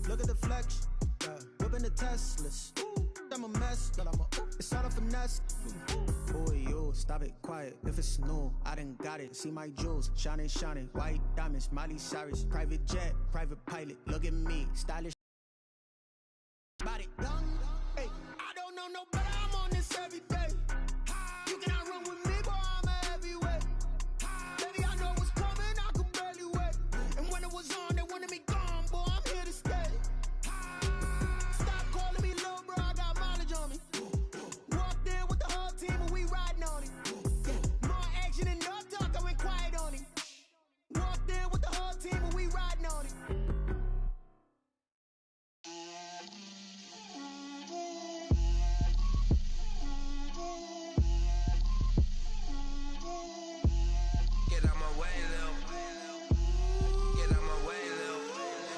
Look at the flex, yeah. Whipping the Teslas. I'm a mess, but it's all a finesse. Boy, you stop it quiet. If it's new, I done got it. See my jewels, shining, shining. White diamonds, Miley Cyrus. Private jet, private pilot. Look at me, stylish. Body young, hey. I don't know no better. I'm on this every day. You cannot run with me, boy. I'm a heavyweight. Baby, I know what's coming. I could barely wait. And when it was on, they wanted me gone, boy. I'm here to stay. Stop calling me little bro. I got mileage on me. Walked in with the whole team and we riding on it. More action and no talk. I went quiet on it. Walked in with the whole team and we riding on it. Get out my way, Lil. Get out my way, Lil.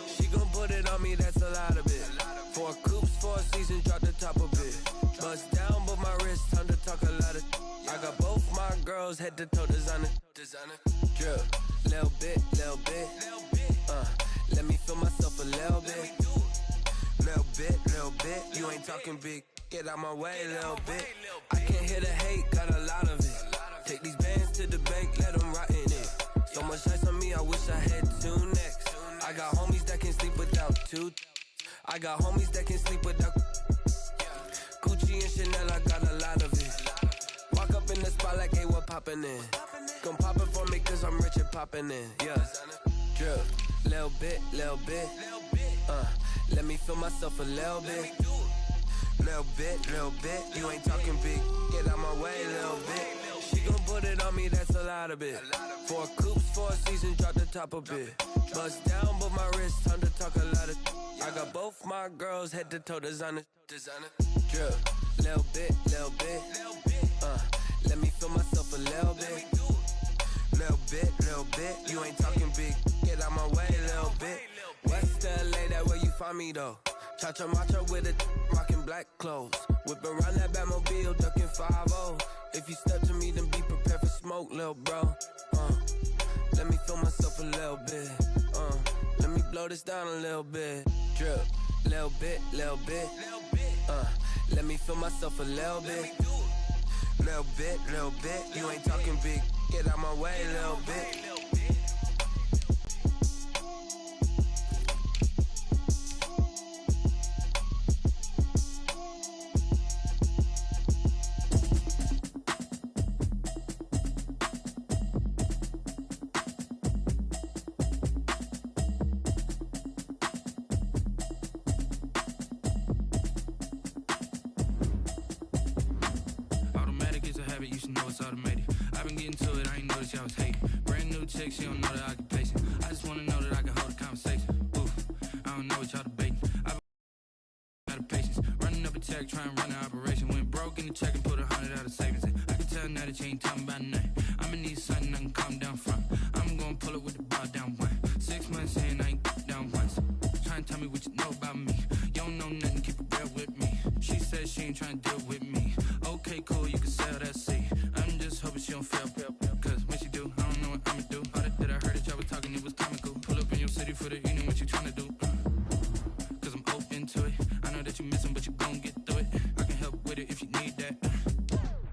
She gon' put it on me, that's a lot of it. 4 coops, 4 seasons, drop the top of it. Bust down, but my wrist, time to talk a lot of. I got both my girls, head to toe designer. Drip, little bit, little bit. Let me feel myself a little bit. Little bit. You ain't talking big. Get out my way, little bit. I can't hear the hate, got a lot of it. Take these bands to the bank, let them rot in it. So much ice on me, I wish I had 2 necks. I got homies that can sleep without 2. I got homies that can sleep without Gucci and Chanel, I got a lot of it. Walk up in the spot like, hey, what poppin' in? Gon' pop it for me cause I'm rich and poppin' in, yeah. Drip, little bit. Let me feel myself a little bit. Little bit. You ain't talking big. Get out my way, little bit. She gon' put it on me, that's a lot of it. 4 coops, 4 seasons, drop the top a bit. Bust down, but my wrist, time to talk a lot of. I got both my girls, head to toe designer. Drip, little bit. Let me feel myself a little bit. Little bit. You ain't talking big. Get out my way, little bit. West LA, that where you find me though. Cha-cha matcha with a rockin' black clothes. Whip around that Batmobile, ducking 5-0. If you step to me, then be prepared for smoke, lil' bro. Let me feel myself a little bit. Let me blow this down a little bit. Drip, little bit. Let me feel myself a little bit. Little bit. You ain't talking big. Get out my way, little bit. You should know it's automated. I've been getting to it, I ain't noticed y'all was hating. Brand new chick, she don't know the occupation. I just wanna know that I can hold a conversation. Oof, I don't know what y'all debating. I've been out of patience. Running up a check, trying to run an operation. Went broke in the check and put 100 out of savings in. I can tell now that you ain't talking about nothing. I'ma need something I can calm down from. I'm gonna pull it with the bar down one. 6 months in, I ain't down once. Trying to tell me what you know about me. You don't know nothing, keep it real with me. She said she ain't trying to deal with me. Okay, cool, you can sell that seat. I'm just hoping she don't fail, cause when she do, I don't know what I'ma do. All that I heard that y'all was talking, it was comical. Pull up in your city for the evening, what you tryna do? Cause I'm open to it. I know that you missing, but you gon' get through it. I can help with it if you need that.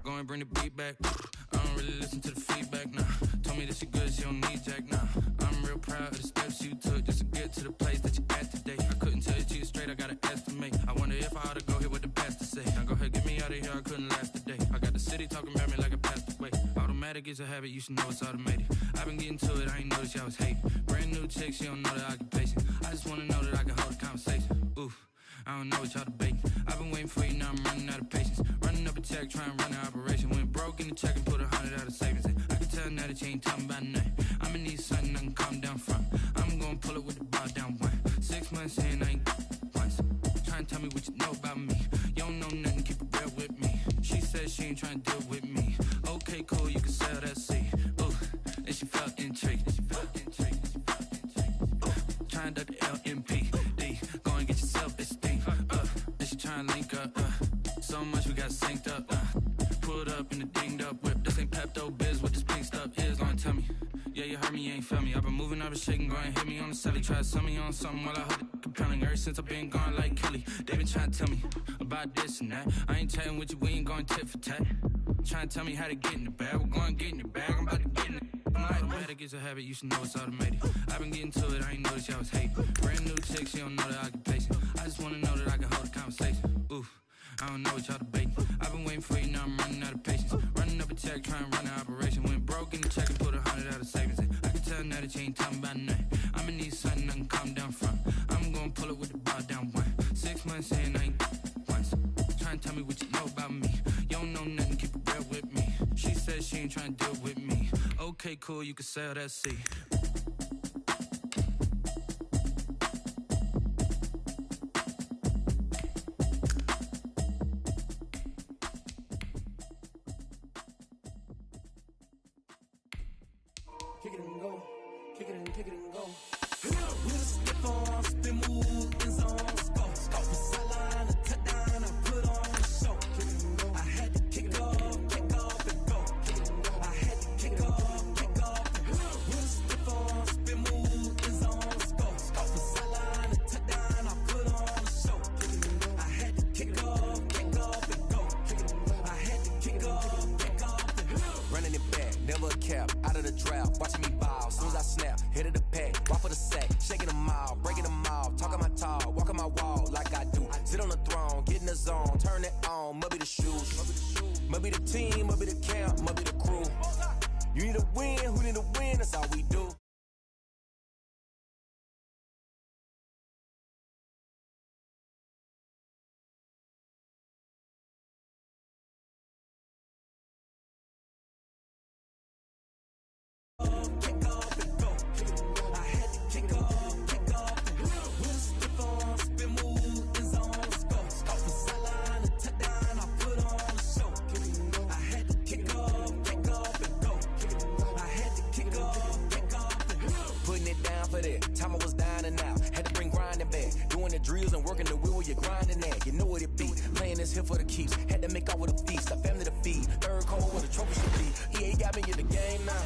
Go and bring the beat back. I don't really listen to the feedback, nah. Told me that she good, she don't need jack, nah. I'm real proud of the steps you took just to get to the place that you at today. I couldn't tell you to you straight, I gotta estimate. I wonder if I ought to go here with the pastor say. Now go ahead, get me out of here, I couldn't last a day. I got the city talking about me like a passed away. Automatic is a habit, you should know it's automated. I've been getting to it, I ain't noticed y'all was hating. Brand new chick, she don't know the occupation. I just wanna know that I can hold a conversation. Oof, I don't know what y'all debating. I've been waiting for you, now I'm running out of patience. Running up a check, trying to run an operation. Went broke in the check and put 100 out of savings in. I can tell now that you ain't talking about nothing. I'ma need something I can calm down from. I'm gonna pull it with the bar down one. 6 months in, I ain't once. Trying to tell me what you know about me. You don't know nothing, keep it real with me. She said she ain't trying to deal with me. Okay, cool, you can sell that seat. Ooh, and she felt intrigued. Trying to duck the LMPD. Go and get yourself this thing. And she trying to link up. So much we got synced up. Pulled up in the dinged up whip. This ain't Pepto Biz, what this pink stuff is. Long tell me. Yeah, you heard me, you ain't felt me. I've been moving, I've been shaking, going trying to hit me on the celly. Try to sell me on something while I heard it compelling. Ever since I've been gone like Kelly, they been trying to tell me about this and that. I ain't chatting with you, we ain't going tit for tat. Trying to tell me how to get in the bag. We're going to get in the bag, I'm about to get in it. Automatic is a habit, you should know it's automated. I've been getting to it, I ain't noticed y'all was hating. Brand new chick, she don't know the occupation. I just wanna know that I can hold a conversation. Oof, I don't know what y'all debating. I've been waiting for you, now I'm running out of patience. Running up a check, trying to run an operation. Went broke in the check and put 100 out of savings in. I can tell now that you ain't talking about nothing. I'ma need something I can calm down from. I'm gonna pull it with the bar down one. 6 months in, I ain't once. Trying to tell me what you know about me. You don't know nothing, keep it real with me. She said she ain't trying to deal with me. Okay, cool, you can sell that seat. Kick it and go, kick it and go. With a stiff on, spin move, in zone, scope. From sideline to touchdown, I put on the show. Kick it and go. I had to kick off and go. Kick it and go. I had to kick off and go. With a stiff on, spin move, in zone, scope. From sideline to touchdown, I put on the show. Kick it and go. I had to kick off and go. Kick it and go. I had to kick off and go. Running it back, never a cap, out of the drought. Watching me ball, soon as I snap, hit of the pack, walk for the sack, shaking them all, breaking them all, talking my talk, walking my wall like I do. Sit on the throne, get in the zone, turn it on, must be the shoes, must be the team, must be the camp, must be the crew. You need a win, who need a win, that's all we do. Time I was down and out, had to bring grinding back. Doing the drills and working the wheel where you're grinding at. You know what it be, playing this here for the keeps. Had to make out with a feast, a family to feed. Third cold where the trophy should be. EA got me in the game now.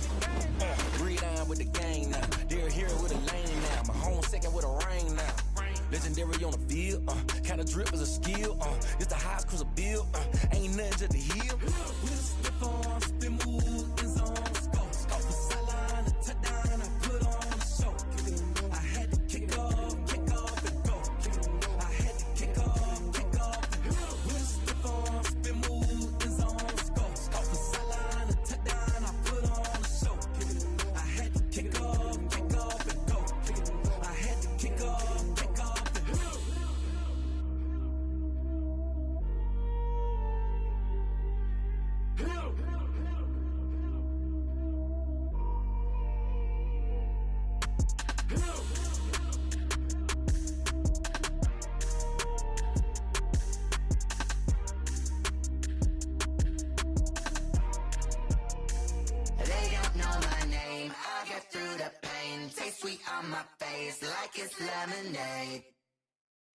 Breathe down with the gang now. They're here with a lane now. My home second with a rain now. Legendary on the field, kinda drip is a skill. It's the highest cruiser bill, ain't nothing just to heal. With a stiff on, spin move, in zone, scope. From sideline to touchdown, I put on the show. I had to kick off and go. I had to kick off and go. With a stiff on, spin move, in zone, scope. From sideline to touchdown, I put on the show. I had to kick off and go. I had to kick off and go. It's lemonade.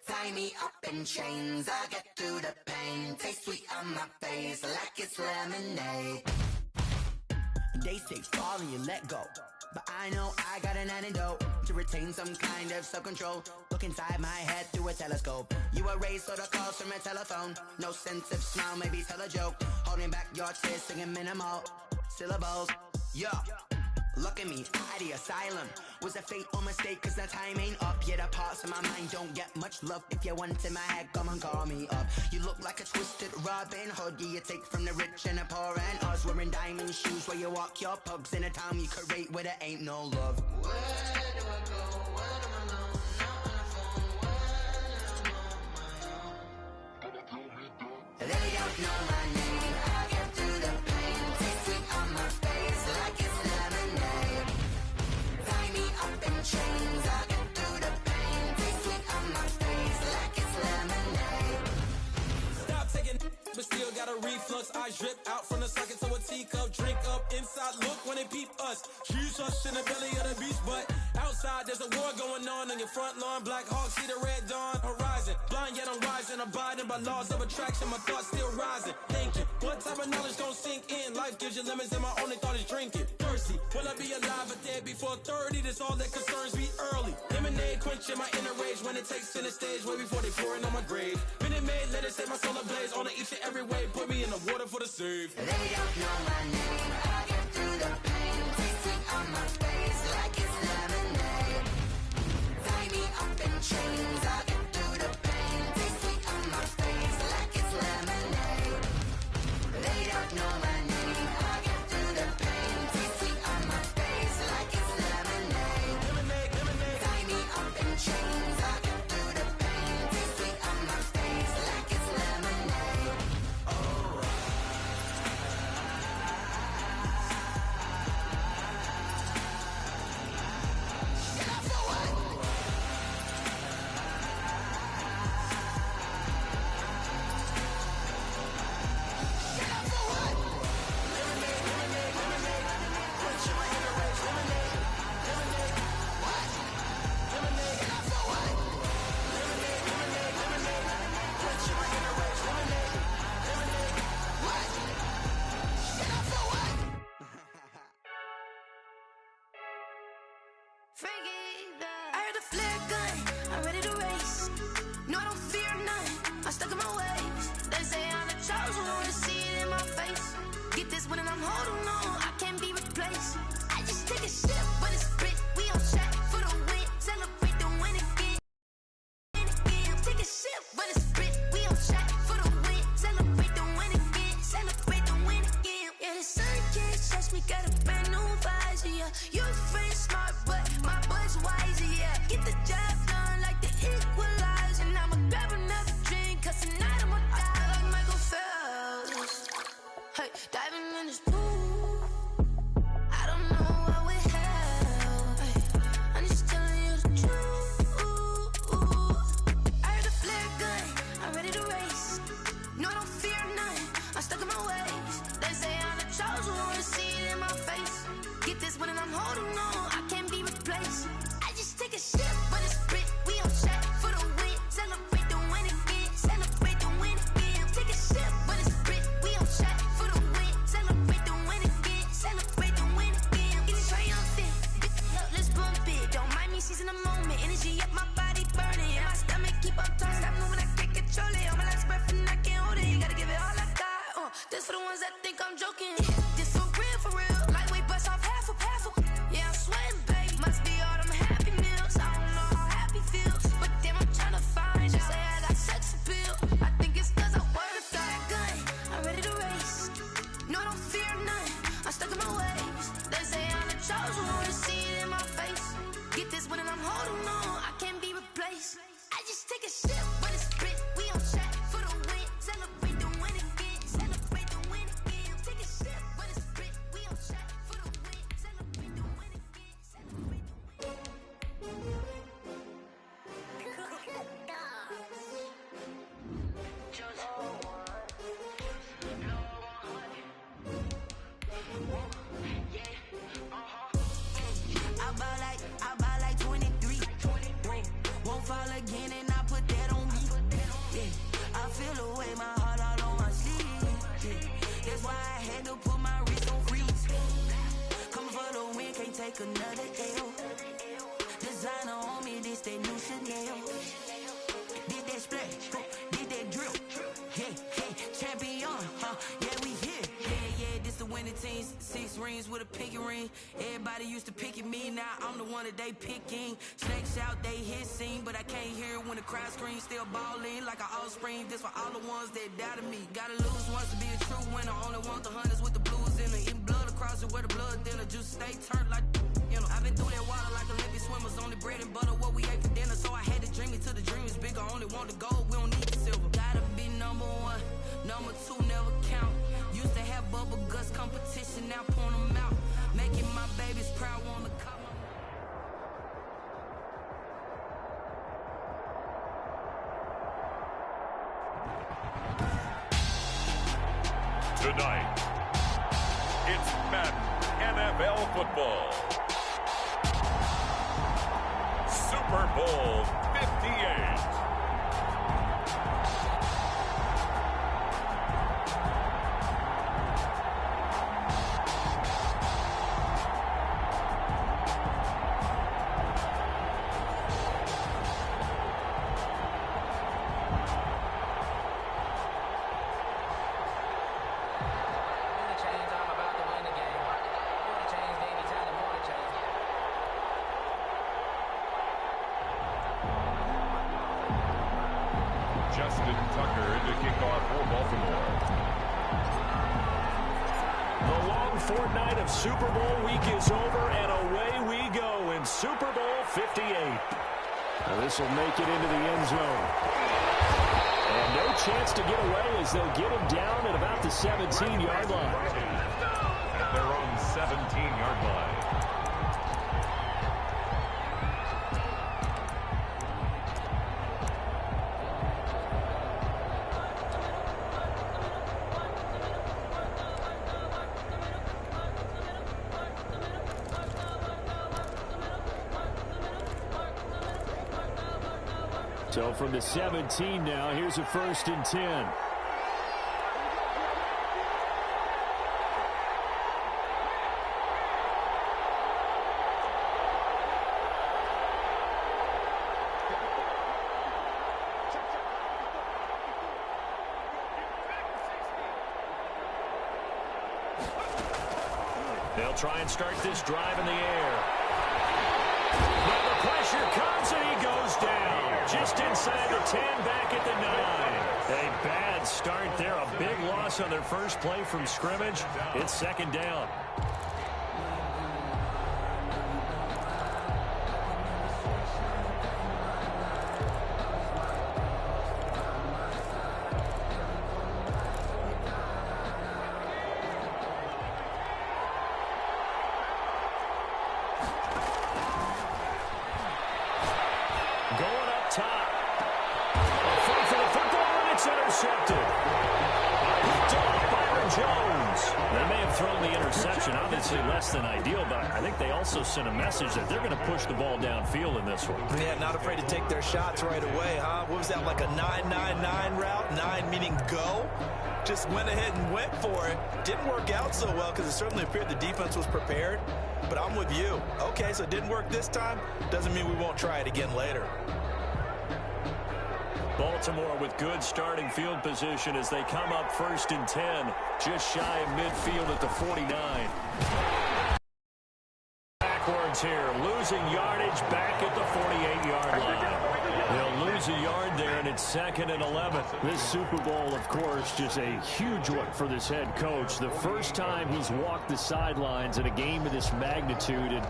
Tie me up in chains, I get through the pain. Taste sweet on my face like it's lemonade. They say fall and you let go, but I know I got an antidote to retain some kind of self-control. Look inside my head through a telescope. You erase all the calls from a telephone. No sense of smile, maybe tell a joke. Holding back your tears, singing minimal syllables. Yeah. Look at me, out the asylum. Was a fate or mistake, cause the time ain't up. Yeah, the parts of my mind don't get much love. If you want in my head, come and call me up. You look like a twisted Robin Hood. Yeah, you take from the rich and the poor and us. Wearing diamond shoes where you walk your pugs. In a town you create where there ain't no love. Where do I go? Where do I know? Not on the phone. When I'm on my own. They don't know my name. I get through the pain. Taste sweet on my face like it's lemonade. Tie me up in chains. I get through the pain. Taste sweet on my face like it's lemonade. Stop taking, but still got a reflux. I drip out from the socket to a teacup. Drink up inside. Look when they peep us. Huge us in the belly of the beach, but outside there's a war going on your front lawn. Black Hawk see the red dawn horizon. horizon. Blind yet I'm rising, abiding by laws of attraction. My thoughts still rising. Thinking, what type of knowledge gon' sink in? Life gives you lemons and my only thought is drinking. Thirsty, will I be alive or dead before 30? That's all that concerns me early. Lemonade quenching my inner rage when it takes center stage. Way before they pouring on my grave. Minute Maid, let it set my soul ablaze. On each and every way, put me in the water for the save. They don't know my name. I get through the pain. Tasting on my face like it's lemonade. Tie me up in chains. I get through the pain. Tasting on my face like it's lemonade. They don't know my name. I get through the pain. Tasting on my face like it's lemonade. Tie me up in chains. I get through the pain. Tasting on my face like it's lemonade. I heard a flare gun, I'm ready to race. No, I don't fear none, I'm stuck in my ways. They say I'm the chosen one, to see it in my face. Get this one and I'm holding on, I can't be replaced. I just take a sip, but it's split. We on track for the win, celebrate the win again. Take a sip, but it's split. We on track for the win, celebrate the win again. Celebrate the win again. Yeah, the sun can't touch me, got a brand new visor. Yeah, your friend smart, but my boy's wiser. Yeah, get the job done like the equalizer. And I'ma grab another drink, cause tonight I'ma die like Michael Phelps. Hey, diving in this pool, I don't know what would help. Hey, I'm just telling you the truth. I heard a flare gun, I'm ready to race. No, I don't fear none, I'm stuck in my ways. They say I'm the chosen one, to see it in my face. Get this one and I'm holding on, I can't be replaced. I just take a sip, but it's split. We on track for the win, celebrate the win again. Celebrate the win again. Take a sip, but it's split. We on track for the win, celebrate the win again. Celebrate the win again. Getting triumphant, let's bump it. Don't mind me seizing the moment. Energy up my body burning, and my stomach keep up turning. Stop moving, I can't control it. On my last breath and I can't hold it. You gotta give it all I got. This for the ones that think I'm joking. This for real, for real. Lightweight bust off half a. Yeah, I'm sweating, babe. Must be all them happy meals. I don't know how happy feels, but damn, I'm trying to find you. Say I got sex appeal. I think it's cause I wear a fat gun. I'm ready to race. No, I don't fear none. I'm stuck in my ways. They say I'm the chosen one, to see it in my face. Get this one and I'm holding on, I can't be replaced. I just take a sip, but it's split. We on track for the win. Celebrate the win again. Celebrate the win again. Take a sip, but it's split. We on track for the win. Celebrate the win again. Celebrate the win. I buy like 23. Won't fall again and I put that on me. Yeah, I feel the way, my heart all on my sleeve. Yeah, that's why I had to put my wrist on freeze. Coming for the win, can't take another L. Designer on me, this that new Chanel. Did that splash, did that drill. Yeah, champion, yeah, we here. Yeah, this the winning team. 6 rings with a pinky ring. Everybody used to pick at me, now I'm the one that they picking. Snakes out, they hit scene, but I can't hear it when the crowd screams. Still balling like an offspring. This for all the ones that doubted me. Gotta lose once to be a true winner. Only want the hunters with the blues in it. Eating blood across it where the blood thinner. Juice stay turned like, you know. I've been through that water like Olympic swimmers. Only bread and butter, what we ate for dinner. So I had to dream it till the dream is bigger. Only want the gold, we don't need the silver. Gotta be number 1, number 2 never count. Used to have bubble guts competition, now point them out. Making my babies proud, wanna come. Tonight, it's Madden NFL football. Super Bowl 58. Justin Tucker into kickoff for Baltimore. The long fortnight of Super Bowl week is over, and away we go in Super Bowl 58. Now this will make it into the end zone. And no chance to get away as they'll get him down at about the 17-yard line. At their own 17-yard line. So from the 17 now, here's a 1st and 10. They'll try and start this drive in the air. Now the pressure comes and he goes down. Just inside the 10, back at the 9. A bad start there. A big loss on their first play from scrimmage. It's 2nd down. Than ideal, but I think they also sent a message that they're going to push the ball downfield in this one. Yeah, not afraid to take their shots right away, huh? What was that, like a 9-9-9 route? 9 meaning go? Just went ahead and went for it. Didn't work out so well because it certainly appeared the defense was prepared, but I'm with you. Okay, so it didn't work this time. Doesn't mean we won't try it again later. Baltimore with good starting field position as they come up 1st and 10, just shy of midfield at the 49. Backwards here, losing yardage back at the 48-yard line. They'll lose a yard there, and it's 2nd and 11. This Super Bowl, of course, just a huge one for this head coach. The first time he's walked the sidelines in a game of this magnitude. And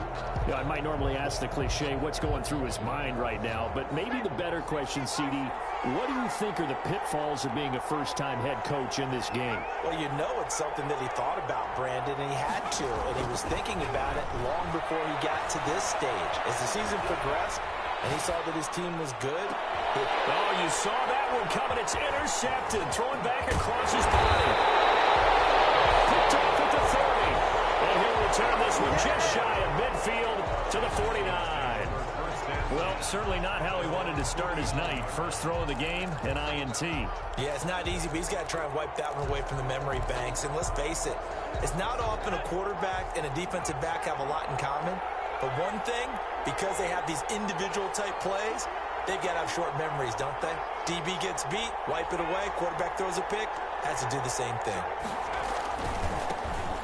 you know, I might normally ask the cliche, what's going through his mind right now? But maybe the better question, CD, what do you think are the pitfalls of being a first-time head coach in this game? Well, you know it's something that he thought about, Brandon, and he had to. And he was thinking about it long before he got to this stage. As the season progressed, and he saw that his team was good. Oh, you saw that one coming. It's intercepted. Thrown back across his body. Picked off at the 30. And he'll return this one just shy of midfield to the 49. Well, certainly not how he wanted to start his night. First throw of the game, an INT. Yeah, it's not easy, but he's got to try and wipe that one away from the memory banks. And let's face it, it's not often a quarterback and a defensive back have a lot in common. But one thing, because they have these individual type plays, they've got to have short memories, don't they? DB gets beat, wipe it away, quarterback throws a pick, has to do the same thing.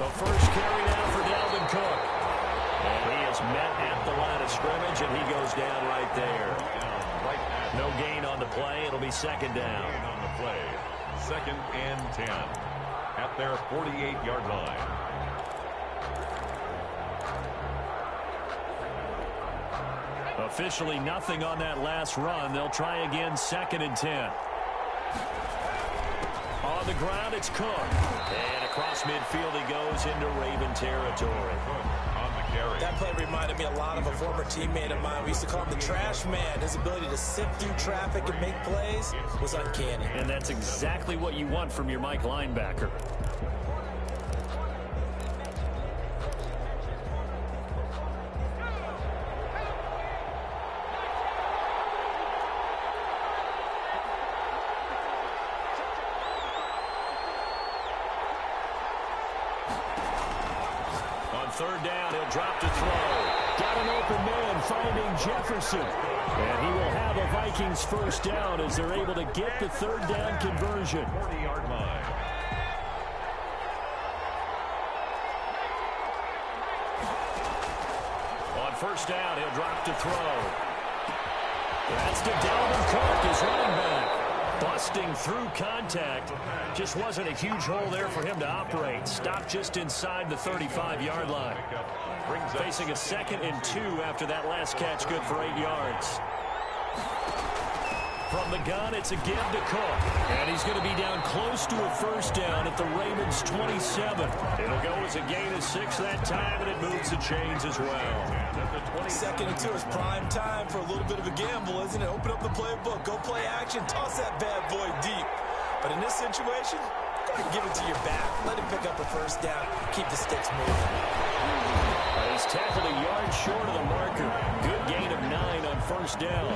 The first carry now for Dalvin Cook. And he is met at the line of scrimmage, and he goes down right there. No gain on the play. It'll be 2nd down. On the play, 2nd and 10 at their 48-yard line. Officially nothing on that last run. They'll try again, 2nd and 10. On the ground, it's Cook. And across midfield he goes into Raven territory. On the carry. That play reminded me a lot of a former teammate of mine. We used to call him the trash man. His ability to sift through traffic and make plays was uncanny. And that's exactly what you want from your Mike linebacker. Third down, he'll drop to throw. Got an open man finding Jefferson. And he will have a Vikings first down as they're able to get the 3rd down conversion. 40-yard line. On first down, he'll drop to throw. That's to Dalvin Cook, his running back. Busting through contact. Just wasn't a huge hole there for him to operate. Stopped just inside the 35-yard line. Facing a 2nd and 2 after that last catch, good for 8 yards. From the gun, it's a give to Cook. And he's going to be down close to a first down at the Ravens' 27. It'll go as a gain of 6 that time, and it moves the chains as well. 2nd and 2 is prime time for a little bit of a gamble, isn't it? Open up the playbook, go play action, toss that bad boy deep. But in this situation, go ahead and give it to your back. Let him pick up a first down. Keep the sticks moving. He's tackled a yard short of the marker. Good gain of 9 on first down.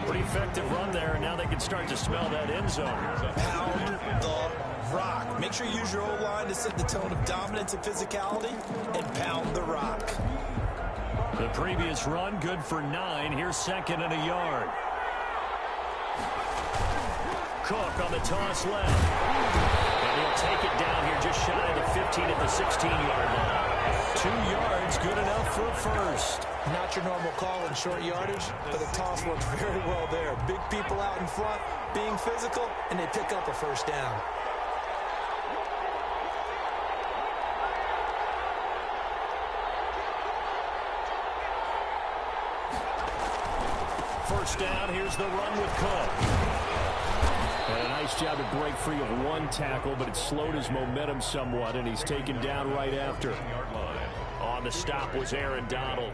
Pretty effective run there, and now they can start to smell that end zone. Pound the rock. Make sure you use your O-line to set the tone of dominance and physicality, and pound the rock. The previous run, good for 9. Here's 2nd and a yard. Cook on the toss left. And he'll take it down here just shy of the 15 at the 16-yard line. 2 yards, good enough for a first. Not your normal call in short yardage, but the toss works very well there. Big people out in front, being physical, and they pick up a first down. First down, here's the run with Cook. And a nice job to break free of 1 tackle, but it slowed his momentum somewhat, and he's taken down right after. On the stop was Aaron Donald.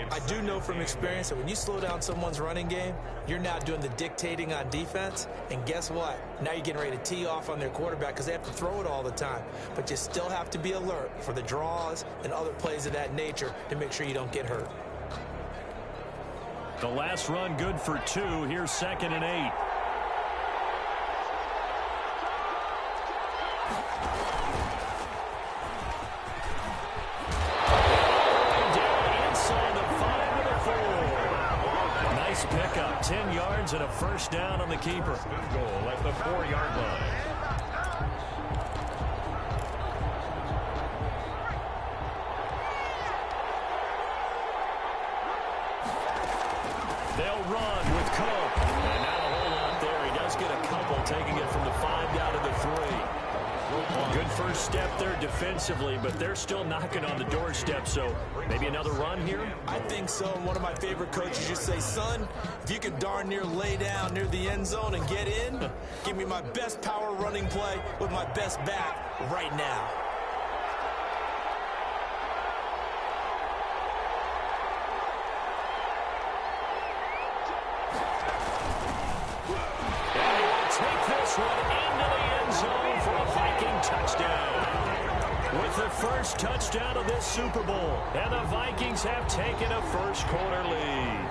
I do know from experience that when you slow down someone's running game, you're now doing the dictating on defense. And guess what? Now you're getting ready to tee off on their quarterback because they have to throw it all the time. But you still have to be alert for the draws and other plays of that nature to make sure you don't get hurt. The last run good for 2. Here's 2nd and 8. Pickup, 10 yards and a first down on the keeper. Goal at the 4-yard line. They'll run with Cook. And not a whole lot there. He does get a couple, taking it from the 5 down to the 3. Good first step there defensively, but they're still knocking on the doorstep, so maybe another run here? I think so. One of my favorite coaches just say, son, if you could darn near lay down near the end zone and get in, give me my best power running play with my best back right now. Take this one into the end zone for a Viking touchdown. With the first touchdown of this Super Bowl, and the Vikings have taken a first-quarter lead.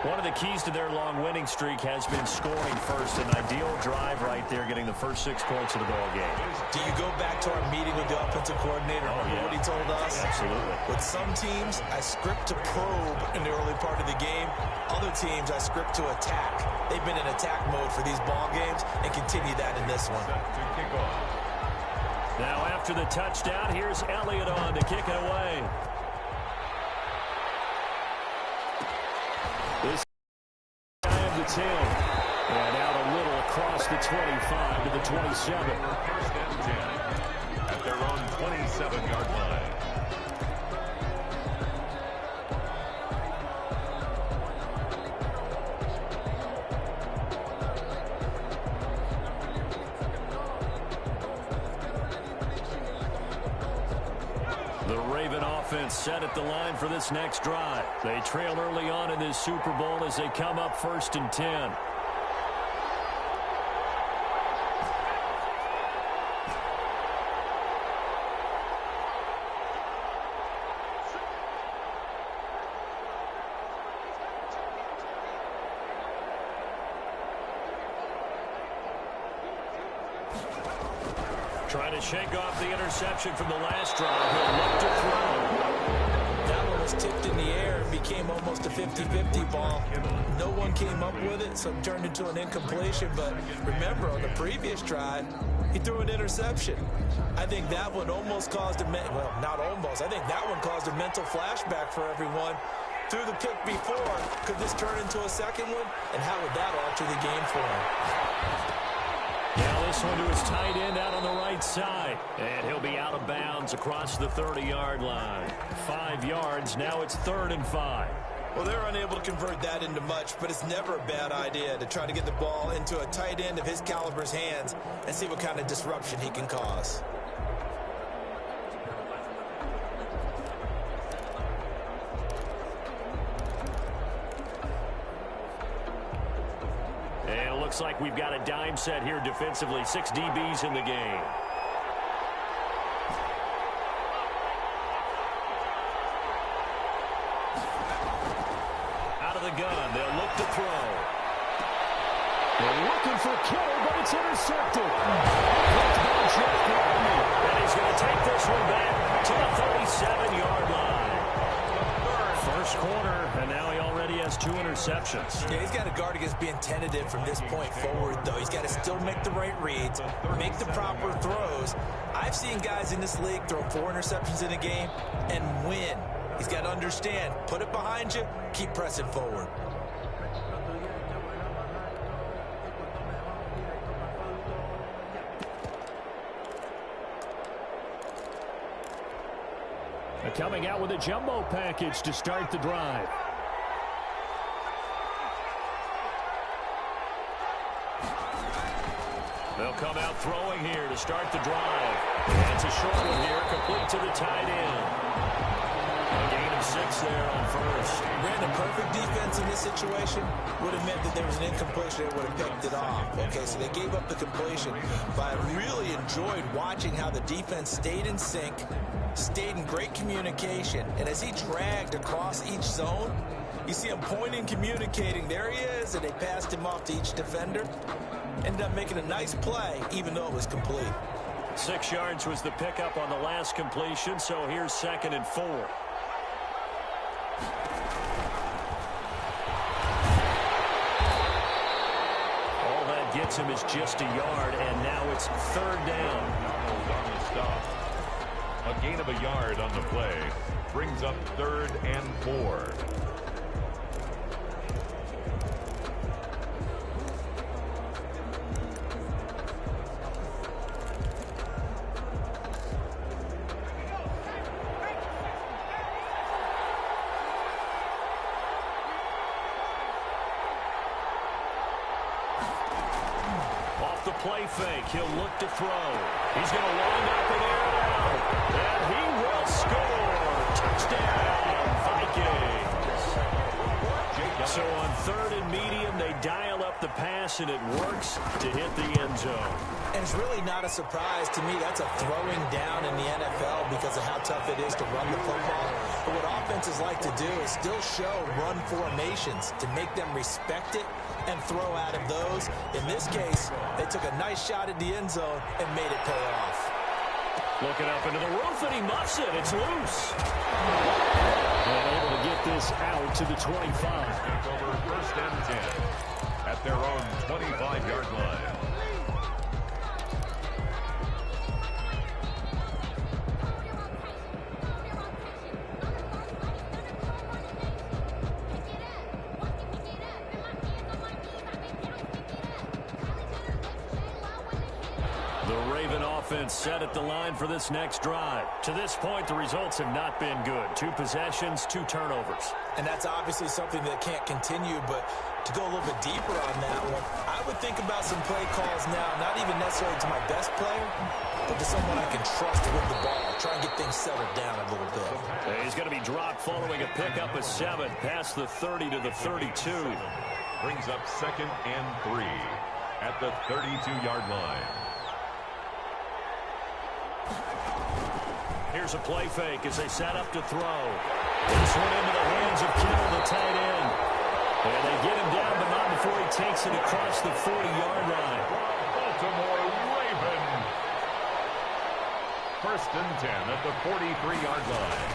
One of the keys to their long winning streak has been scoring first. An ideal drive right there, getting the first 6 points of the ball game. Do you go back to our meeting with the offensive coordinator? Oh, yeah. What he told us? Absolutely. With some teams, I script to probe in the early part of the game. Other teams, I script to attack. They've been in attack mode for these ball games and continue that in this one. Now after the touchdown, here's Elliott on to kick it away. This guy of the 10. And out a little across the 25 to the 27. First and 10 at their own 27-yard line. The Raven offense set at the line for this next drive. They trail early on in this Super Bowl as they come up 1st and 10. Trying to shake off the interception from the last drive. He'll look to throw. That one was tipped in the air and became almost a 50-50 ball. No one came up with it, so it turned into an incompletion. But remember, on the previous drive, he threw an interception. I think that one almost caused a well, not almost. I think that one caused a mental flashback for everyone. threw the pick before. Could this turn into a second one? And how would that alter the game for him? Now this one to his tight end out on the right side. And he'll be out of bounds across the 30-yard line. 5 yards. Now it's 3rd and 5. Well, they're unable to convert that into much, but it's never a bad idea to try to get the ball into a tight end of his caliber's hands and see what kind of disruption he can cause. And it looks like we've got a dime set here defensively. 6 DBs in the game. Gun. They'll look to throw. They're looking for Kittle, but it's intercepted. And he's going to take this one back to the 37-yard line. First quarter, and now he already has 2 interceptions. Yeah, he's got to guard against being tentative from this point forward, though. He's got to still make the right reads, make the proper throws. I've seen guys in this league throw 4 interceptions in a game and win. He's got to understand, put it behind you, keep pressing forward. They're coming out with a jumbo package to start the drive. They'll come out throwing here to start the drive. And it's a short one here, complete to the tight end. A gain of 6 there on first. Brandon, perfect defense in this situation would have meant that there was an incompletion that would have picked it off. Okay, so they gave up the completion. But I really enjoyed watching how the defense stayed in sync, stayed in great communication. And as he dragged across each zone, you see him pointing, communicating. There he is, and they passed him off to each defender. Ended up making a nice play, even though it was complete. 6 yards was the pickup on the last completion, so here's 2nd and 4. All that gets him is just a yard, and now it's 3rd down. On the stop. A gain of a yard on the play brings up 3rd and 4. Play fake. He'll look to throw. He's going to wind up and air it out. And he will score. Touchdown, Vikings. So on 3rd and medium, they dial up the pass, and it works to hit the end zone. And it's really not a surprise to me. That's a throwing down in the NFL because of how tough it is to run the football. But what offenses like to do is still show run formations to make them respect it and throw out of those. In this case, they took a nice shot at the end zone and made it pay off. Looking up into the roof, and he muffs it. It's loose. And able to get this out to the 25. Over 1st and 10 at their own 25-yard line. Offense set at the line for this next drive. To this point, the results have not been good. 2 possessions, 2 turnovers. And that's obviously something that can't continue, but to go a little bit deeper on that one, I would think about some play calls now, not even necessarily to my best player, but to someone I can trust with the ball. Try and get things settled down a little bit. He's going to be dropped following a pickup of 7 past the 30 to the 32. Brings up 2nd and 3 at the 32-yard line. Here's a play fake as they set up to throw. This one into the hands of Kittle, the tight end. And they get him down, but not before he takes it across the 40-yard line. Baltimore Raven. 1st and 10 at the 43-yard line.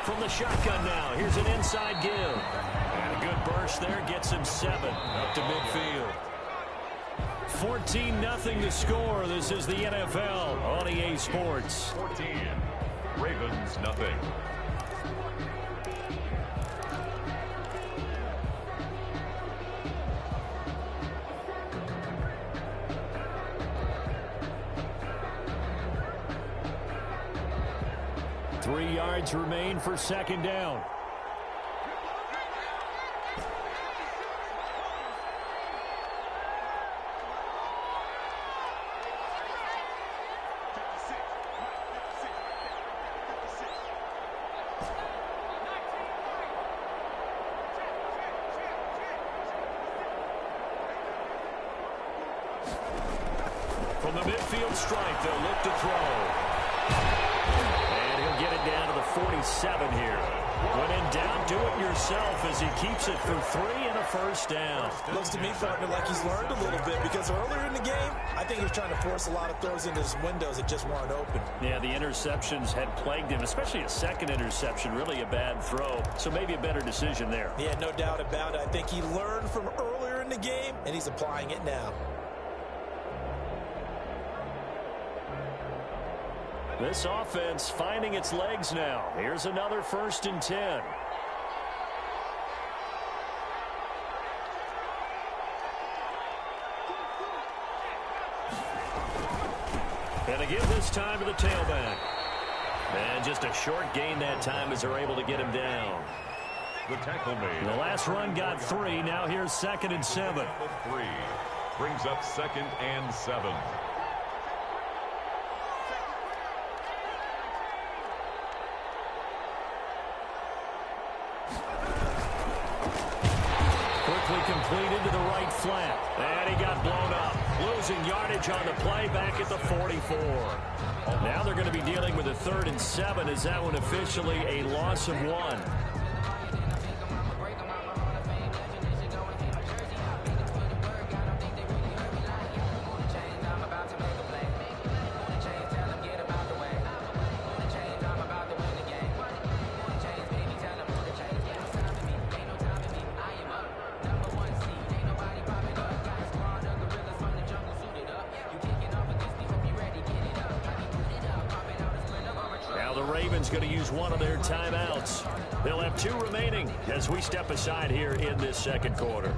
From the shotgun now, here's an inside give. And a good burst there gets him 7 up to midfield. 14-0 to score. This is the NFL on EA Sports. 14. Ravens nothing. 3 yards remain for second down. From the midfield stripe, they'll look to throw. And he'll get it down to the 47 here. When in doubt, do it yourself as he keeps it for 3 and a first down. Looks to me, partner, like he's learned a little bit because earlier in the game, I think he was trying to force a lot of throws into his windows that just weren't open. Yeah, the interceptions had plagued him, especially a second interception, really a bad throw. So maybe a better decision there. Yeah, no doubt about it. I think he learned from earlier in the game, and he's applying it now. This offense finding its legs now. Here's another 1st and 10. And again this time to the tailback. And just a short gain that time as they're able to get him down. The tackle made. The last run got 3. Now here's 2nd and 7. 3 brings up 2nd and 7. Complete into the right flat. And he got blown up. Losing yardage on the play back at the 44. Now they're going to be dealing with a 3rd and 7 as that one officially a loss of 1. Going to use one of their timeouts. They'll have 2 remaining as we step aside here in this second quarter.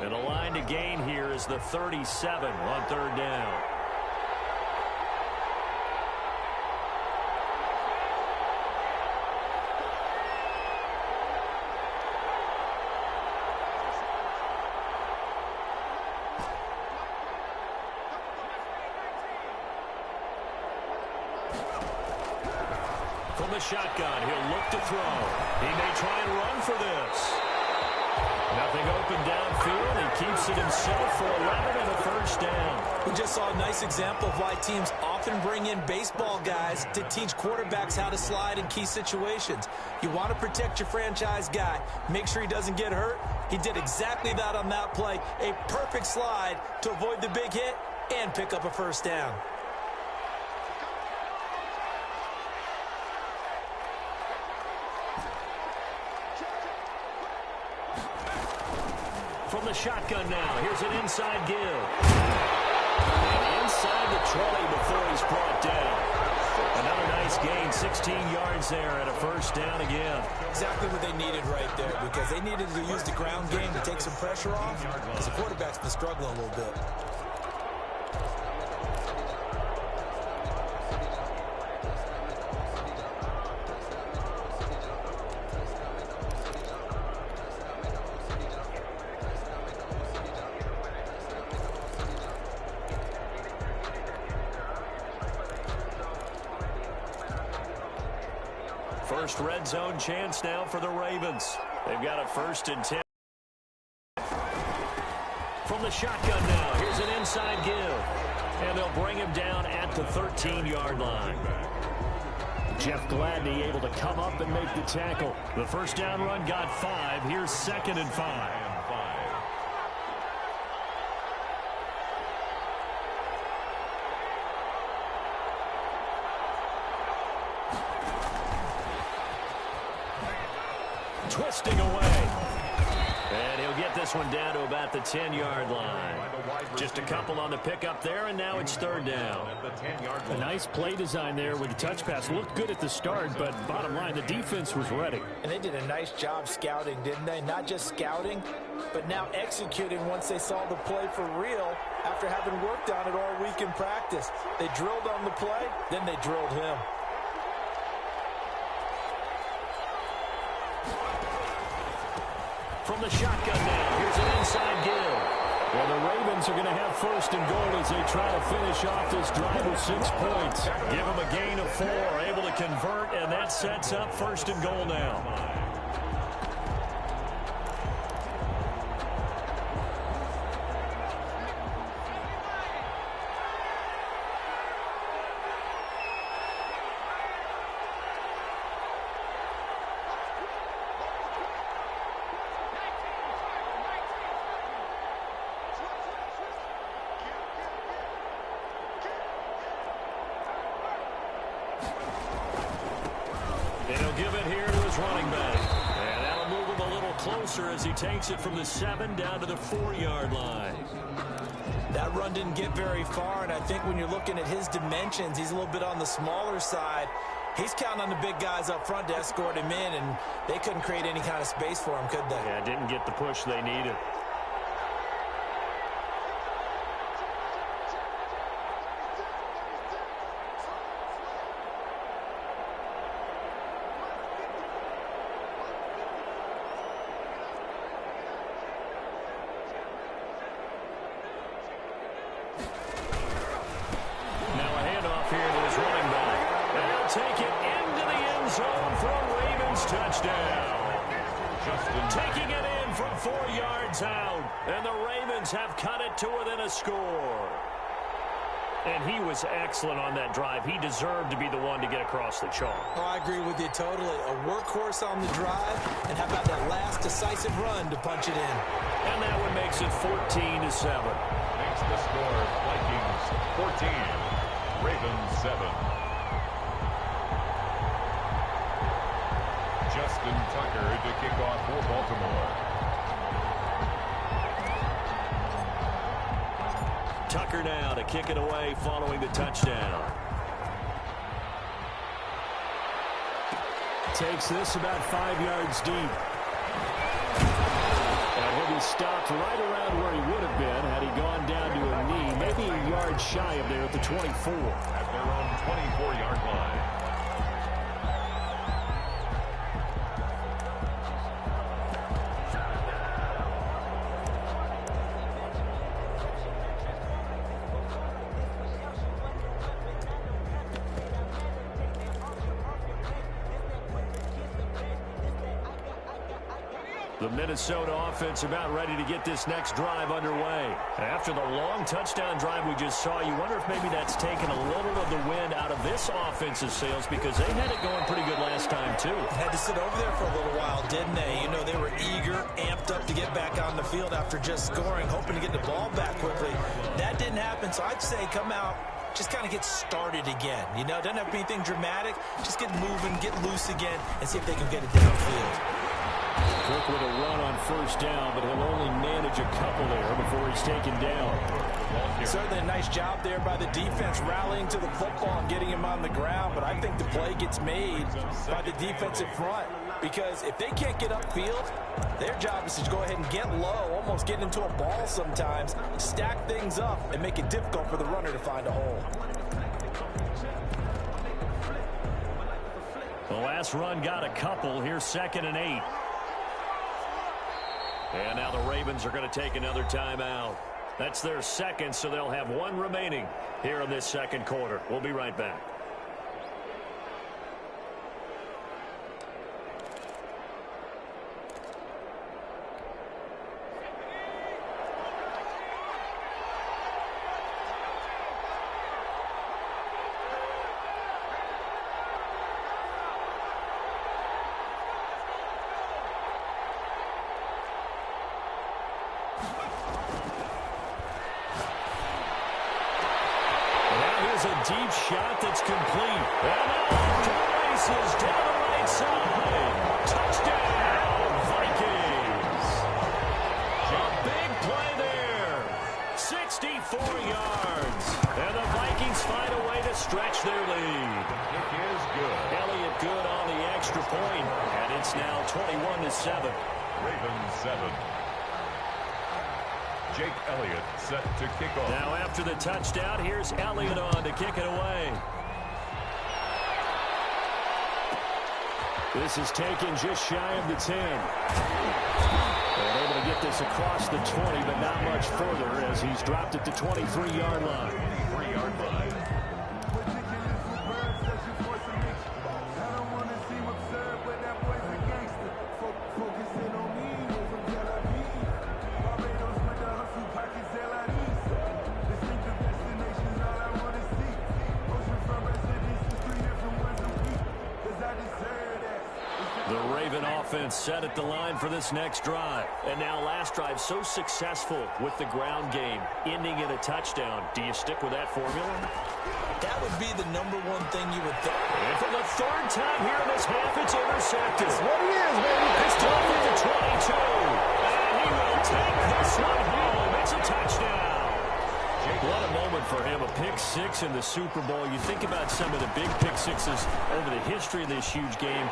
And a line to gain here is the 37 on 3rd down. From the shotgun, he'll look to throw. He may try and run for this. Nothing open downfield. He keeps it himself for 11 and a first down. We just saw a nice example of why teams often bring in baseball guys to teach quarterbacks how to slide in key situations. You want to protect your franchise guy. Make sure he doesn't get hurt. He did exactly that on that play. A perfect slide to avoid the big hit and pick up a first down. From the shotgun now, here's an inside give. And inside the trolley before he's brought down. Another nice gain, 16 yards there and a first down again. Exactly what they needed right there because they needed to use the ground game to take some pressure off because the quarterback's been struggling a little bit. First red zone chance now for the Ravens. They've got a 1st and 10. From the shotgun now, here's an inside give. And they'll bring him down at the 13-yard line. Jeff Gladney able to come up and make the tackle. The first down run got 5. Here's 2nd and 5. Twisting away. And he'll get this one down to about the 10-yard line. Just a couple on the pickup there, and now it's third down. A nice play design there with the touch pass. Looked good at the start, but bottom line, the defense was ready. And they did a nice job scouting, didn't they? Not just scouting, but now executing once they saw the play for real after having worked on it all week in practice. They drilled on the play, then they drilled him. From the shotgun now, here's an inside give. Well, the Ravens are going to have first and goal as they try to finish off this drive with 6 points. Give them a gain of 4, able to convert, and that sets up first and goal now. They'll give it here to his running back. And that'll move him a little closer as he takes it from the 7 down to the 4-yard line. That run didn't get very far, and I think when you're looking at his dimensions, he's a little bit on the smaller side. He's counting on the big guys up front to escort him in, and they couldn't create any kind of space for him, could they? Yeah, didn't get the push they needed. Take it into the end zone for a Ravens touchdown. Taking it in from 4 yards out. And the Ravens have cut it to within a score. And he was excellent on that drive. He deserved to be the one to get across the chalk. Oh, I agree with you totally. A workhorse on the drive, and how about that last decisive run to punch it in? And that one makes it 14-7. Makes the score Vikings 14, Ravens 7. Justin Tucker to kick off for Baltimore. Tucker now to kick it away following the touchdown. Takes this about 5 yards deep. And he'll be stopped right around where he would have been had he gone down to a knee, maybe a yard shy of there at the 24. At their own 24-yard line. The Minnesota offense about ready to get this next drive underway. After the long touchdown drive we just saw, you wonder if maybe that's taken a little of the wind out of this offense's sails because they had it going pretty good last time, too. Had to sit over there for a little while, didn't they? You know, they were eager, amped up to get back on the field after just scoring, hoping to get the ball back quickly. That didn't happen, so I'd say come out, just kind of get started again. You know, it doesn't have to be anything dramatic. Just get moving, get loose again, and see if they can get it downfield. Cook with a run on first down, but he'll only manage a couple there before he's taken down. Certainly a nice job there by the defense rallying to the football and getting him on the ground, but I think the play gets made by the defensive front because if they can't get upfield, their job is to go ahead and get low, almost get into a ball sometimes, stack things up, and make it difficult for the runner to find a hole. The last run got a couple. Here's 2nd and 8. And now the Ravens are going to take another timeout. That's their second, so they'll have one remaining here in this second quarter. We'll be right back. Deep shot that's complete. And now off to the races down the right side. Touchdown, Vikings. find a way to stretch their lead. Kick is good. Elliott good on the extra point, and it's now 21-7. Ravens 7. Jake Elliott set to kick off. Now after the touchdown, here's Elliott on to kick it away. This is taken just shy of the 10. And able to get this across the 20, but not much further as he's dropped it to 23-yard line. 23-yard line. Offense set at the line for this next drive. And now last drive so successful with the ground game, ending in a touchdown. Do you stick with that formula? That would be the number one thing you would think. And for the third time here in this half, it's intercepted. That's what it is, baby. It's done with the 22. And he will take this one home. It's a touchdown. What a moment for him. A pick six in the Super Bowl. You think about some of the big pick sixes over the history of this huge game.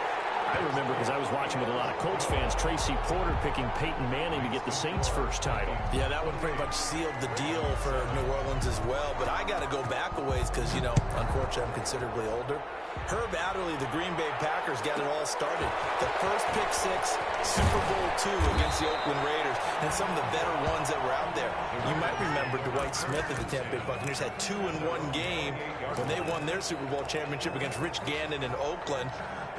I remember because I was watching with a lot of Colts fans, Tracy Porter picking Peyton Manning to get the Saints' first title. Yeah, that one pretty much sealed the deal for New Orleans as well. But I got to go back a ways because, you know, unfortunately I'm considerably older. Herb Adderley, the Green Bay Packers, got it all started. The first pick six, Super Bowl II against the Oakland Raiders, and some of the better ones that were out there. You might remember Dwight Smith of the Tampa Bay Buccaneers had 2 in one game when they won their Super Bowl championship against Rich Gannon in Oakland.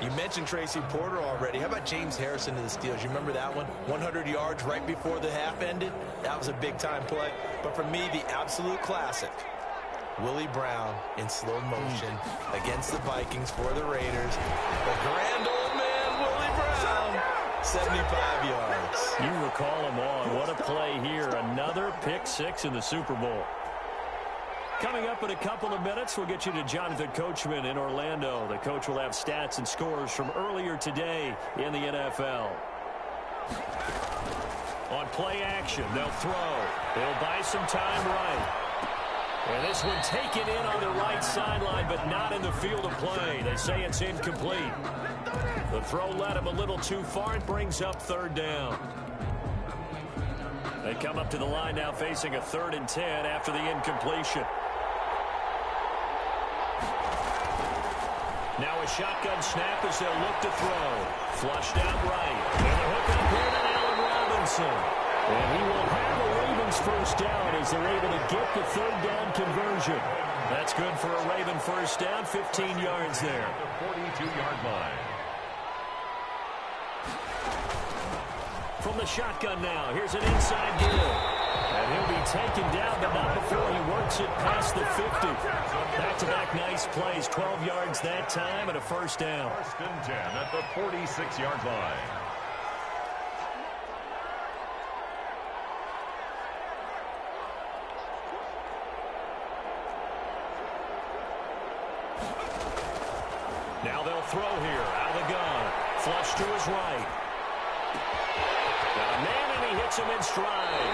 You mentioned Tracy Porter already. How about James Harrison to the Steelers? You remember that one? 100 yards right before the half ended? That was a big-time play. But for me, the absolute classic, Willie Brown in slow motion against the Vikings for the Raiders. The grand old man, Willie Brown, 75 yards. You recall them all. What a play here. Another pick six in the Super Bowl. Coming up in a couple of minutes, we'll get you to Jonathan Coachman in Orlando. The coach will have stats and scores from earlier today in the NFL. On play action, they'll throw. They'll buy some time right. And this one taken in on the right sideline, but not in the field of play. They say it's incomplete. The throw led him a little too far. It brings up third down. They come up to the line now facing a 3rd and 10 after the incompletion. Now a shotgun snap as they'll look to throw. Flushed out right. And the hook up here to Allen Robinson. And he will have the Ravens first down as they're able to get the 3rd down conversion. That's good for a Raven first down, 15 yards there. The 42-yard line. From the shotgun now, here's an inside give. And he'll be taken down, but not before he works it past the 50. Back-to-back nice plays, 12 yards that time and a first down. 1st and 10 at the 46-yard line. Now they'll throw here, out of the gun. Flush to his right. Got a man, and he hits him in stride.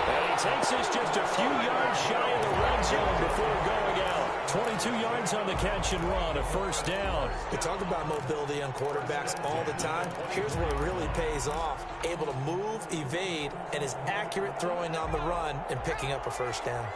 And he takes this just a few yards shy of the red zone before going out. 22 yards on the catch and run, a first down. We talk about mobility on quarterbacks all the time. Here's where it really pays off. Able to move, evade, and is accurate throwing on the run and picking up a first down.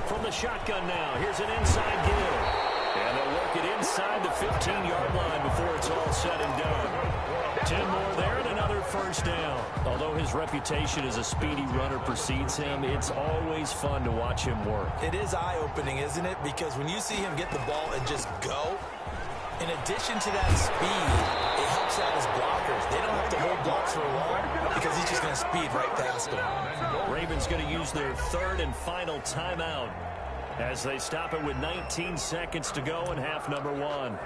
From the shotgun now, here's an inside give. And they'll work it inside the 15-yard line before it's all said and done. 10 more there and another first down. Although his reputation as a speedy runner precedes him, it's always fun to watch him work. It is eye-opening, isn't it? Because when you see him get the ball and just go, in addition to that speed, it helps out his blockers. They don't have to hold blocks for long because he's just going to speed right past them. Ravens going to use their 3rd and final timeout as they stop it with 19 seconds to go in half number 1.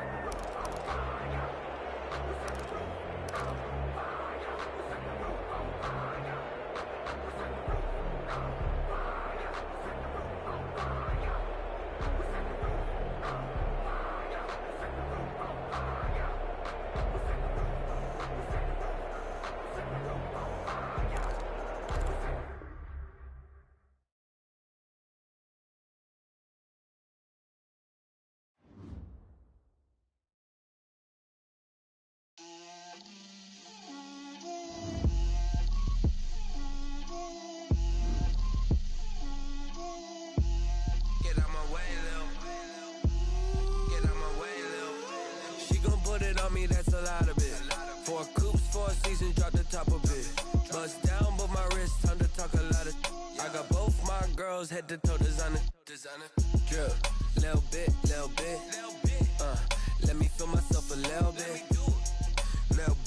a lot of it. 4 coops, 4 seasons, drop the top a bit. Bust down, but my wrist, time to talk a lot of. I got both my girls, head to toe designer. Drip, little bit. Let me feel myself a little bit. Little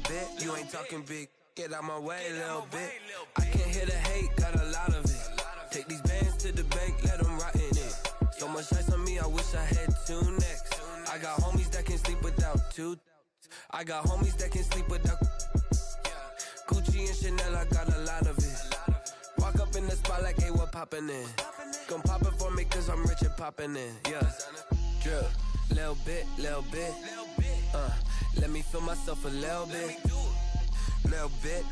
bit. You ain't talking big. Get out my way, little bit. I can't hear the hate, got a lot of it. Take these bands to the bank, let them rot in it. So much ice on me, I wish I had 2 necks. I got homies that can sleep without 2. I got homies that can sleep without Gucci and Chanel, I got a lot of it. Walk up in the spot like, hey, what poppin' in? Gon' pop it for me cause I'm rich and poppin' in, yeah. Drip, little bit. Let me feel myself a little bit. Little bit.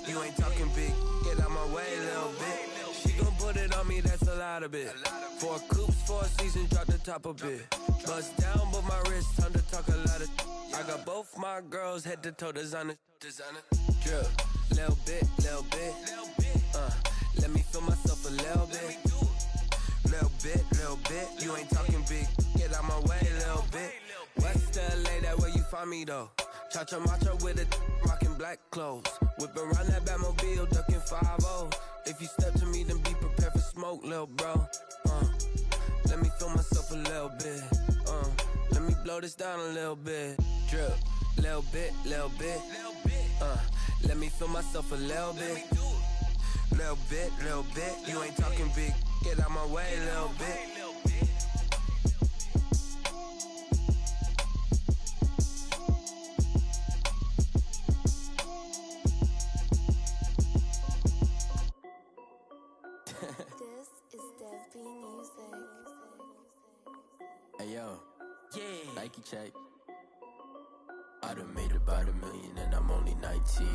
You ain't talking big. Get out my way, little bit. She gon' put it on me, that's a lot of it. 4 coops, 4 seasons, drop the top a bit. Bust down, but my wrist, time to talk a lot of. I got both my girls, head to toe designer. Drip, little bit. Let me feel myself a little bit. Little bit. You ain't talking big. Get out my way, little bit. West LA, that where you find me though. Cha-cha macha with a rockin' black clothes. Whip around that Batmobile, ducking 5-0. If you step to me, then be prepared for smoke, lil' bro. Let me feel myself a little bit. Let me blow this down a little bit. Drip, little bit. Let me feel myself a little bit. Little bit. You ain't talking big. Get out my way, little bit. This is Dev B Music. Hey yo, yeah. Nike check. I done made about $1 million and I'm only 19.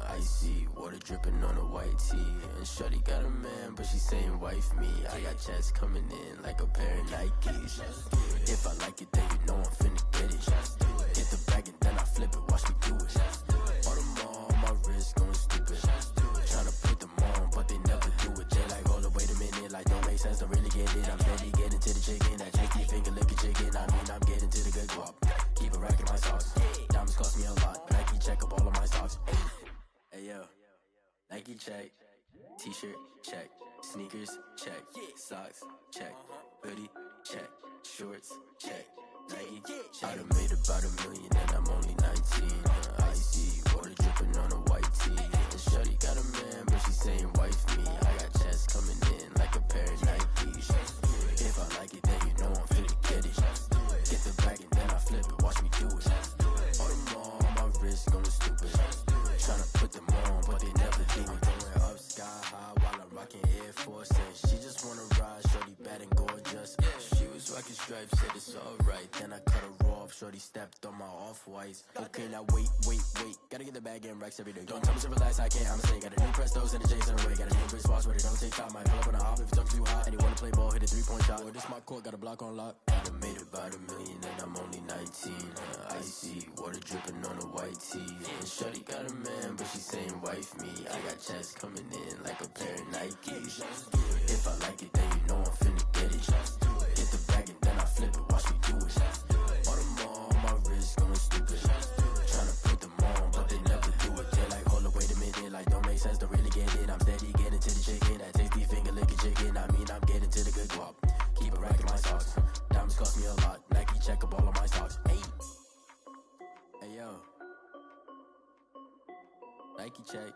Icy water dripping on a white tee. And shawty got a man, but she saying wife me. I got checks coming in like a pair of Nikes. If I like it, then you know I'm finna get it. Get the bag and then I flip it. Watch me do it. All them on my wrist going stupid. Tryna put them on, but they never do it. They like, hold up, wait a minute. Like, don't make sense, don't really get it. I'm steady getting to the chicken. That tasty finger licking chicken. I mean, I'm getting to the good guap. Keep a rack in my socks. Diamonds cost me a lot. Nike check up all of my socks. Hey yo, Nike check. T-shirt check. Sneakers check. Socks check. Hoodie check. Shorts check. Nike check. I done made about $1 million and I'm only 19. Icy water dripping on a white tee. And shawty got a man, but she saying wife me. I got checks coming in like a pair of Nikes. If I like it, then you know I'm finna get it. Get the bag and then I flip it. Watch me do it. All them on my wrist going stupid. Tryna put them on, but they never do it. Going up sky high while I'm rocking Air Force. And she just wanna ride, shorty bad and gorgeous. She was rocking stripes, said it's alright. Then I cut her off, shorty stepped on my off-whites. Okay, now wait. Gotta get the bag and racks every day. Don't tell me to relax, I can't, I'ma say. Got a new Prestos and a J's in the way. Got a new wristwatch where they don't take time. Might pull up on a hop if it's up too hot. And they wanna play ball, hit a 3-point shot. Well, this my court, got a block on lock. I done made about $1 million and I'm only 19. Icy water dripping on a white tee. And shawty got a man, but she saying wife me. I got checks coming in like a pair of Nikes. If I like it, then you know I'm finna get it. Get the bag and then I flip it. Watch me do it. All them on my wrist going stupid. Tryna put them on, but they never do it. They're like, hold up, wait a minute. Like, don't make sense, don't really get it. I'm steady getting to the chicken. That tasty finger licking chicken. I mean, I'm getting to the good guap. Keep a rack in my socks. Diamonds cost me a lot. Nike check up all of my socks. Hey yo, Nike check.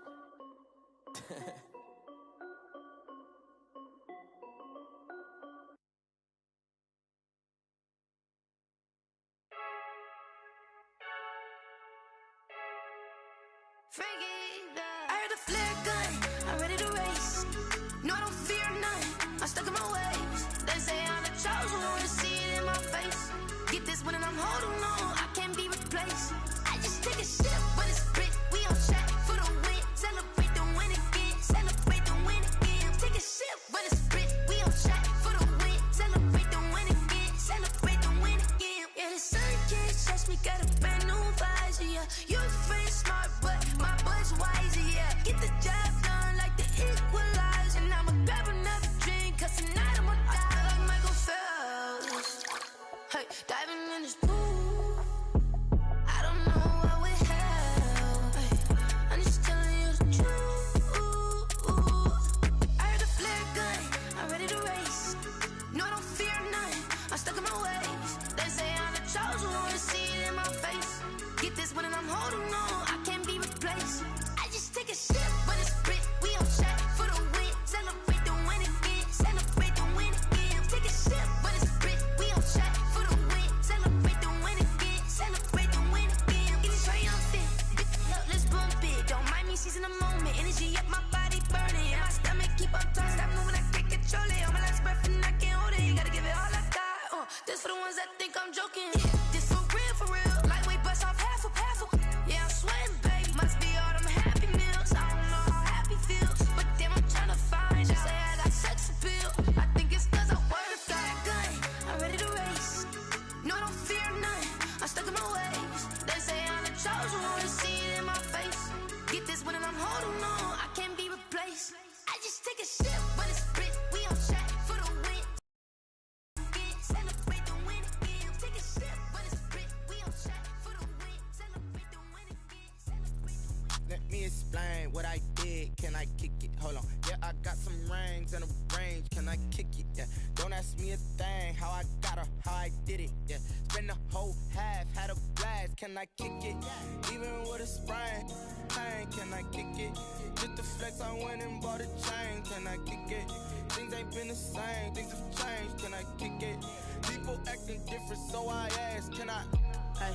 Frankie, I heard the flare gun, I'm ready to race. No, I don't fear none, I'm stuck in my ways. They say I'm the chosen one, see it in my face. Get this one and I'm holding on, I can't be replaced. I just take a sip, but it's split, we on track for the win. Celebrate the win again, celebrate the win again. Take a sip, but it's split, we on track for the win. Celebrate the win again, celebrate the win again. Yeah, the sun can't touch me, got a brand new visor, yeah. Your friend's smart, but my bud's wiser, yeah. Get the job done like the equalizer. And I'ma grab another drink, cause tonight I'ma die like Michael Phelps. Hey, diving in this pool. burning, energy up my body burning. And my stomach keep up tight, stop moving, I can't control it. I'm a last breath and I can't hold it. You gotta give it all I got. This for the ones that think I'm joking. This for real. Lightweight bust off half a. Yeah, I'm sweating, babe. Must be all them happy meals. I don't know how happy feels, but damn, I'm tryna find. She say I got sex appeal. I think it's 'cause I work. Got a gun, I'm ready to race. No, I don't fear none. I'm stuck in my ways. They say I'm the chosen one. See it in my face. Get this one and I'm holding on. I can't be replaced. I just take a sip, but it's split. We on track for the win. Celebrate the win again. Take a sip, but it's split. We on track for the win. Celebrate the win again. Let me explain what I did. Can I kick it? Hold on. Yeah, I got some rings and a range. Can I kick it? Yeah. Don't ask me a thing. How I got her, how I did it. Yeah. Spend the whole half, had a blast. Can I kick it? Even with a sprain. Pain, can I kick it? Just the flex, I went and bought a chain. Can I kick it? Things ain't been the same. Things have changed. Can I kick it? People acting different, so I ask. Can I? Hey,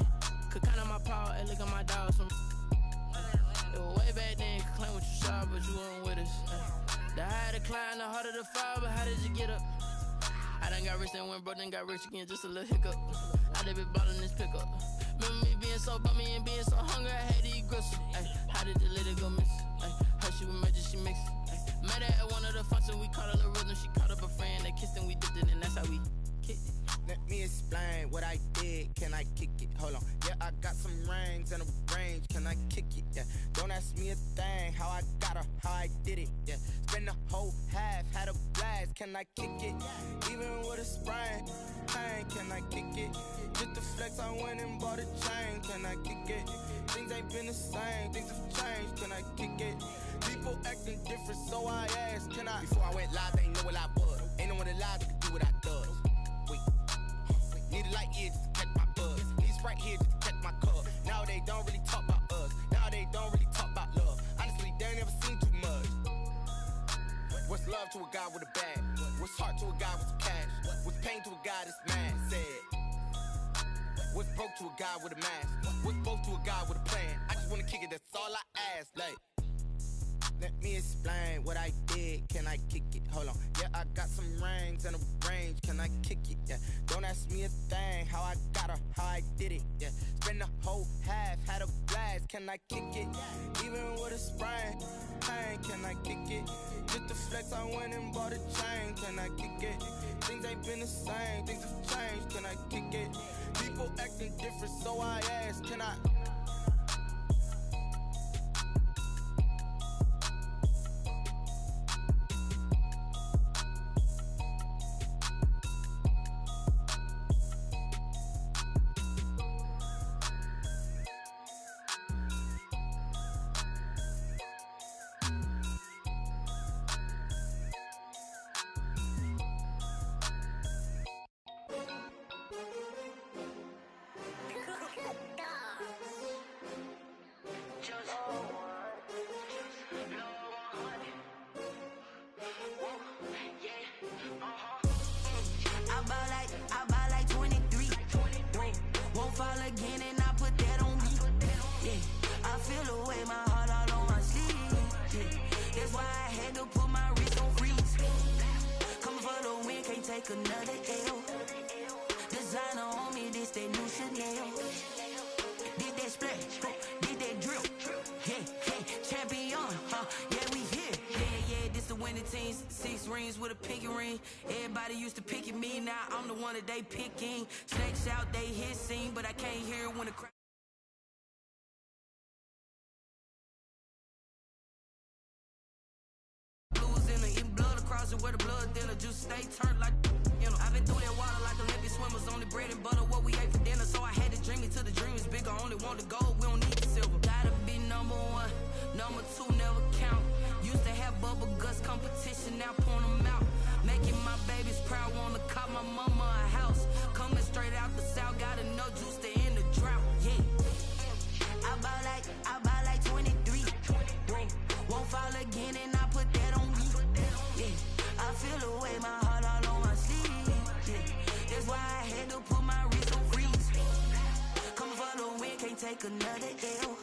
could count on my power and look at my dogs from. It was way back then, could claim what you saw, but you weren't with us. The higher the climb, the harder the fall, but how did you get up? I done got rich and went broke, then got rich again, just a little hiccup. I done been ballin' this pickup. Remember me being so bummy and being so hungry, I had to eat gristle. How did the lady go miss? Her she was magic, she mixed. Met her at one of the functions, we caught her the rhythm, she caught up a friend, they kissed and we dipped it, and that's how we kicked it. Let me explain what I did. Can I kick it? Hold on. Yeah, I got some rings and a range. Can I kick it? Yeah. Don't ask me a thing. How I got her, how I did it. Yeah. Spend the whole half, had a blast. Can I kick it? Even with a sprain. Pain, can I kick it? Just the flex, I went and bought a chain. Can I kick it? Things ain't been the same. Things have changed. Can I kick it? People acting different, so I asked. Can I? Before I went live, they ain't know what I was. Ain't no one alive that could do what I does. Need a light here just to catch my buzz. Need Sprite here just to catch my cup. Now they don't really talk about us. Now they don't really talk about love. Honestly, they ain't never seen too much. What's love to a guy with a bag? What's heart to a guy with some cash? What's pain to a guy that's mad? Said. What's broke to a guy with a mask? What's both to a guy with a plan? I just wanna kick it, that's all I ask. Like, let me explain what I did. Can I kick it? Hold on. Yeah, I got some rings and a range. Can I kick it? Yeah. Don't ask me a thing. How I got her, how I did it. Yeah. Spend the whole half, had a blast. Can I kick it? Even with a sprain. Pain, can I kick it? Just the flex, I went and bought a chain. Can I kick it? Things ain't been the same. Things have changed. Can I kick it? People acting different, so I ask. Can I? Another L. Designer on me, this that new Chanel. Did that splash, did that drill. Yeah, champion, yeah, we here. Yeah, this the winning team. 6 rings with a pinky ring. Everybody used to pick at me, now I'm the one that they picking. Snakes out, they hissing, but I can't hear when the crowd. Where the blood thinner, juice stay turned like, you know. I've been through that water like Olympic swimmers, only bread and butter, what we ate for dinner. So I had to dream it till the dream is bigger. Only want the gold, we don't need the silver. Gotta be number 1, number 2 never count. Used to have bubble guts competition, now point them out. Making my babies proud, wanna cop my mama a house. Coming straight out the south, got enough juice to end the drought. Yeah, I buy like 23. Won't fall again, and I put that on me. Yeah. I feel the way, my heart all on my sleeve. Yeah. That's why I had to put my wrist on freeze. Come for the win, can't take another L.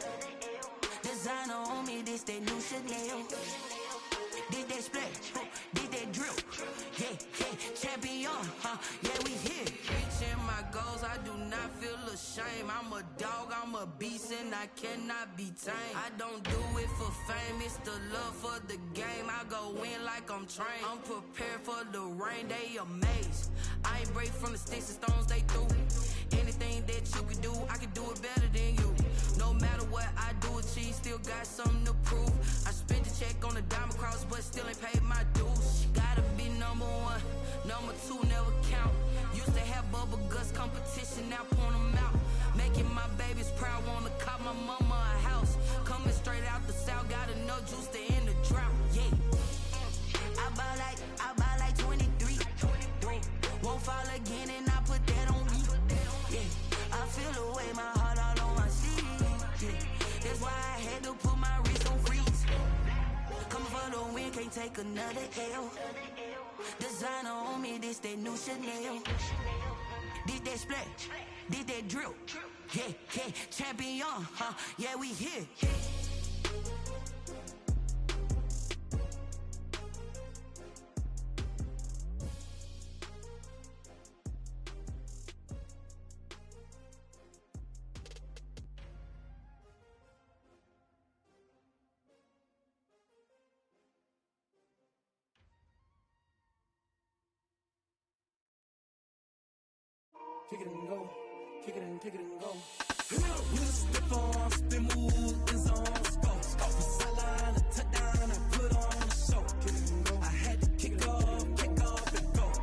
Designer on me, this that new Chanel. Did that splash, did that drip. Yeah, champion, yeah, we here. Reaching my goals, I do not feel ashamed. I'm a dog, I'm a beast, and I cannot be tamed. I don't do it for fame, it's the love for the game. I go in like I'm trained. I'm prepared for the rain, they amazed. I ain't break from the sticks and stones they threw. Anything that you can do, I can do it better than you. No matter what I do, achieve, still got something to prove. I spent the check on the diamond cross, but still ain't paid my dues. Gotta be number one, number two never count. Used to have bubble guts competition, now point them out. Making my babies proud, wanna cop my mama a house. Coming straight out the south, got enough juice to end the drought. Yeah, I buy like 23. Won't fall again, and I put that on me. Yeah, I feel the way, my heart all on my sleeve. Yeah, that's why I had to put my wrist on freeze. Coming for the win, can't take another L. Designer on me, this that new Chanel. Did that splash, did that drip. Yeah, champion, yeah, we here. Kick it and go, kick it and go. With a stiff arm, spin move, in zone, scope. Off the sideline, a touchdown, I put on a show. Kick it and go. I had to kick off and go.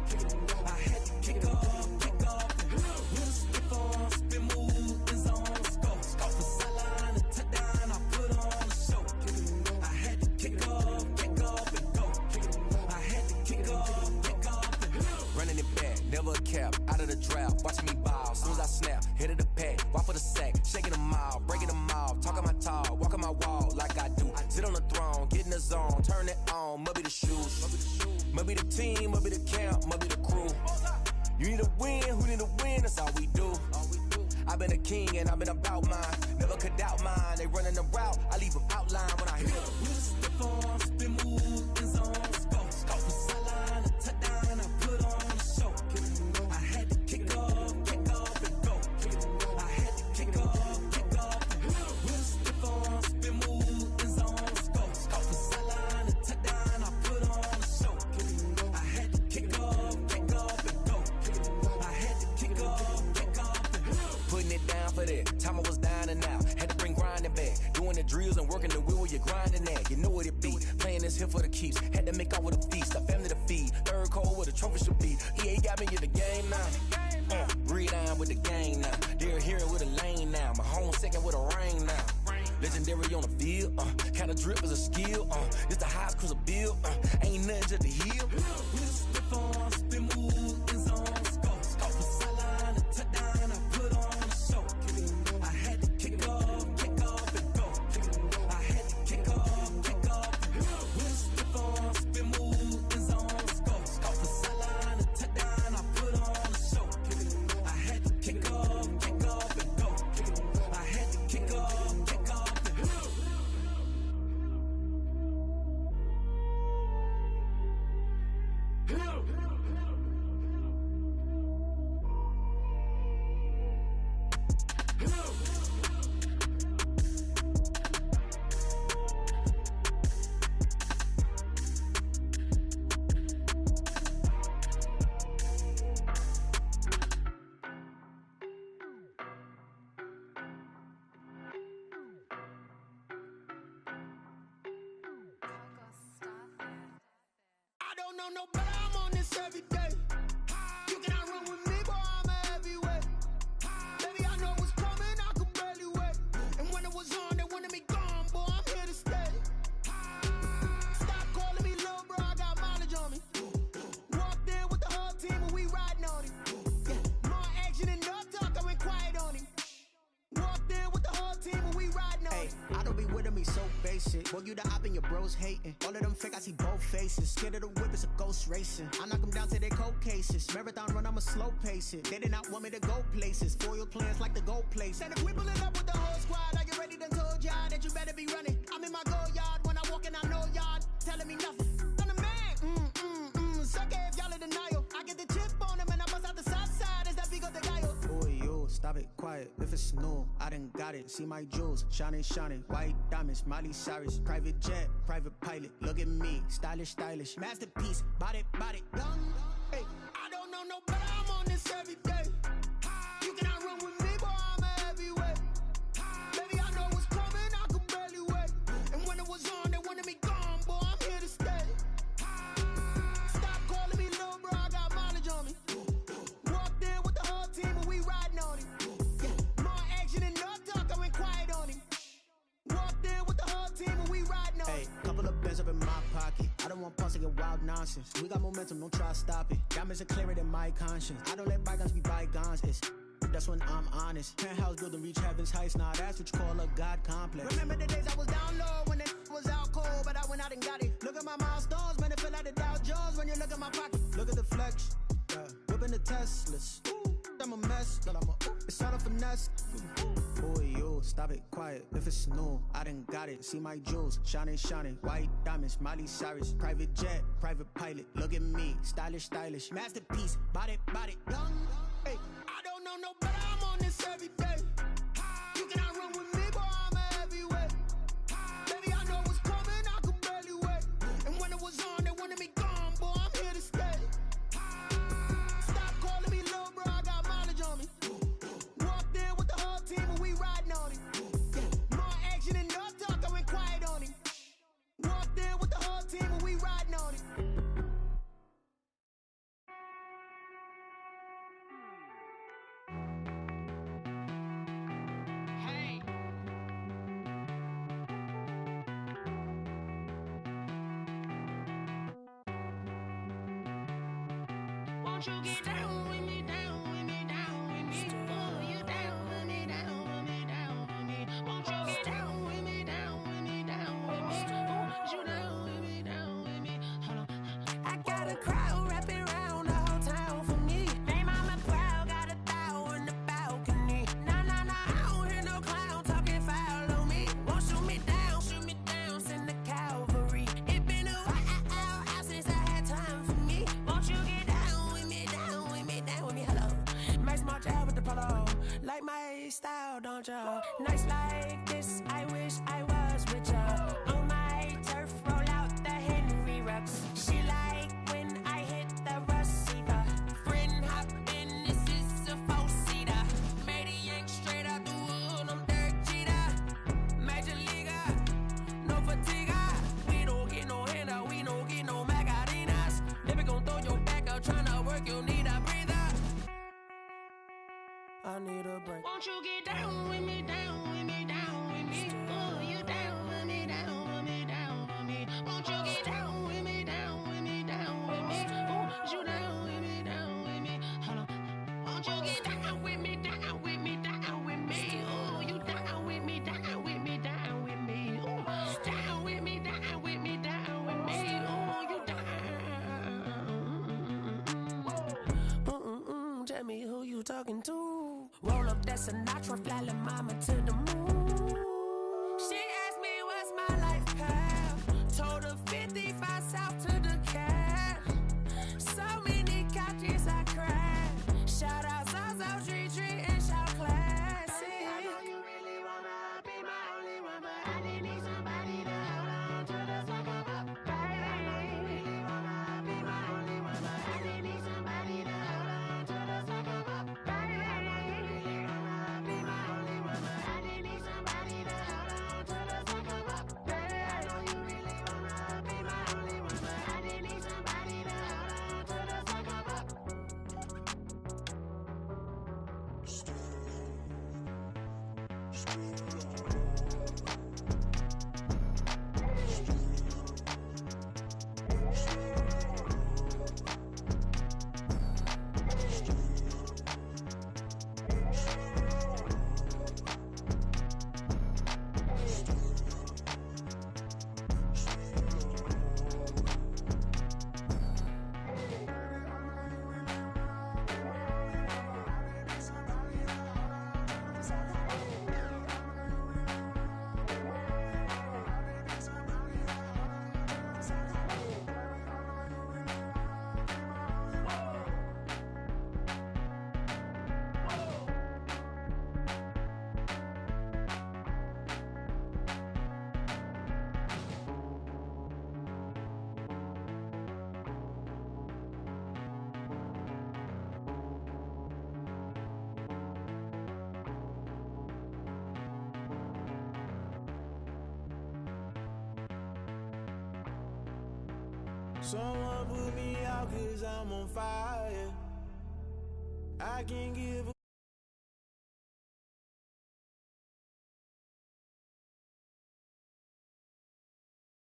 Kick it and go. I had to kick off and go. With a stiff arm, spin move, in zone, scope. Off the sideline, a touchdown, I put on a show. Kick it and go. I had to kick off and go. Kick it and go. I had to kick off and go. Running it back, never a cap, out of the draft, watching me ball, soon as I snap, head of the pack, walk for the sack, shaking them all, breaking them all, talking my talk, walking my wall like I do, sit on the throne, get in the zone, turn it on, must be the shoes, must be the team, must be the camp, must be the crew, you need a win, who need a win, that's all we do, I've been a king and I've been about mine, never could doubt mine, they running the route, I leave them outline when I hit them. With a stiff arm, spin move, in zone, scope, off the sideline, a touchdown, I put on a show. I had to kick off and go. I had to kick off and go. With a stiff arm, spin move, in zone, scope, off the sideline, a touchdown, I put on a show. I had to kick off and go. I had to kick off and go. Putting it down for that, time I was down and out, had to bring grinding back, doing the drills and working the wheel where you're grinding at, you know what it be, playing this here for the keeps, had to make off with a feast, a family to feed, third cold where the trophy should be, EA got me in the game now, breathe down with the game now, they're here with a lane now, my home second with a rain now, legendary on the field, kind of drip is a skill, it's the highest cruiser bill, ain't nothing just the heel. With a stiff arm, spin move, in zone, scope, off the sideline, a touchdown, I put on a show. I had to kick off and go. I had to kick off and go. With a stiff arm, spin move, in zone, scope, off the sideline, a touchdown, I put on a show. I had to kick off and go. I had to kick off and go. I don't know no better, I'm on this every day. You cannot run with me, boy, I'm a heavyweight. Baby, I know what's coming, I could barely wait. And when it was on, they wanted me gone, boy, I'm here to stay. Stop calling me little bro, I got mileage on me. Walked in with the whole team and we riding on it. Yeah, more action and no talk, I went quiet on him. Walked in with the whole team and we riding on it. I don't be with him, he's so basic. Boy, you the op and your bros hating. All of them fake, I see both faces. Scared of the whip, it's a ghost racing. I knock them down to their cold cases. Marathon run, I'ma slow pace it. They did not want me to go places. Foil plans like the gold place. And if we pulling up with the whole squad, are you ready to done told y'all that you better be running. I'm in my go yard when I walk in, I know y'all telling me nothing. I'm the man. Suck it if y'all in denial. I get the chip on him and I bust out the south side. Is that big of the guy? Boy, yo, stop it, quiet. If it's new, I done got it. See my jewels, shining, shining. White diamonds, Miley Cyrus. Private jet, private pilot. Look at me, stylish, stylish. Masterpiece, body, young. Hey, I don't know no better. I'm on this every day. You cannot run with me, boy, I'm a heavyweight. Baby, I know what's coming, I could barely wait. And when it was on, they wanted me gone, boy, I'm here to stay. Stop calling me little bro, I got mileage on me. Walked in with the whole team and we riding on him. Yeah, more action and no talk, I went quiet on him. Walked in with the whole team and we riding on him. Hey, couple of bands up in my pocket. I don't want pulse to get wild nonsense. We got momentum, don't try to stop it. Diamonds are clearer than my conscience. I don't let bygones be bygones. That's when I'm honest. Penthouse building reach heaven's heights. Now that's what you call a God complex. Remember the days I was down low when it was out cold, but I went out and got it. Look at my milestones, man, it feel like the Dow Jones when you look at my pocket. Look at the flex, yeah. Whipping the Teslas. Ooh, I'm a mess, but it's all a finesse. Boy, yo, stop it, quiet. If it's new, I done got it. See my jewels, shining, shining. White diamonds, Miley Cyrus. Private jet, private pilot. Look at me, stylish, stylish. Masterpiece, body, young. Hey, I don't know no better. I'm on this every day. You cannot run with me, boy, I'm a heavyweight. Baby, I know what's coming, I could barely wait. And when it was on, they wanted me gone, boy, I'm here to stay. Stop calling me little bro, I got mileage on me. Walked in with the whole team and we riding on him. Yeah, more action and no talk, I went quiet on him. Walked in with the whole team and we riding on him. Won't you get down with me, down with me, down with me? Oh, you down with me, down with me, down with me. Won't you get down with me, down with me, down with me? Oh, you down with me, down with me? Hold on. I got a crowd wrapping around the whole town for me. Name on my crowd, got a thou in the balcony. Nah, I don't hear no clown talking foul on me. Won't shoot me down, send the cavalry. It been a while since I had time for me. Won't you get down with me, down with me, down with me? Hello. Max March out with the polo. Like my style, don't ya? Nights like this, I wish I was with ya. On my turf, roll out the Henry Rux. She like when I hit the receiver. Friend hop in, this is a four-seater. Made a yank straight out the wood, I'm Derek Jeter. Major leaguer, no fatigue. We don't get no handout, we don't get no Macarinas. Never gon' throw your back out, tryna work, you need a breather. I need a break. Won't you get down with me, down with me, down with me? Oh, you down with me, down with me, down with me? Won't you get down with me, down with me, down with me? Oh, you down with me, down with me? Hold on. Won't you get down with me, down with me, down with me? Oh, you down with me, down with me, down with me? Oh, down with me, down with me, down with me? Oh, you down. Tell me who you talking to. Roll up that Sinatra, fly la mama to the moon. She asked me what's my life path. Told her 55 south to the cat. So many couches I cried. Shout out South Tree and shout classic. I know you really wanna be my only one, but I didn't need somebody to hold on to the second up. Baby, I know you really wanna be my only one, but I didn't need somebody to hold on to the second up. Baby, I know you really wanna be my only one, but I didn't need somebody. Someone put me out 'cause I'm on fire. I can't give a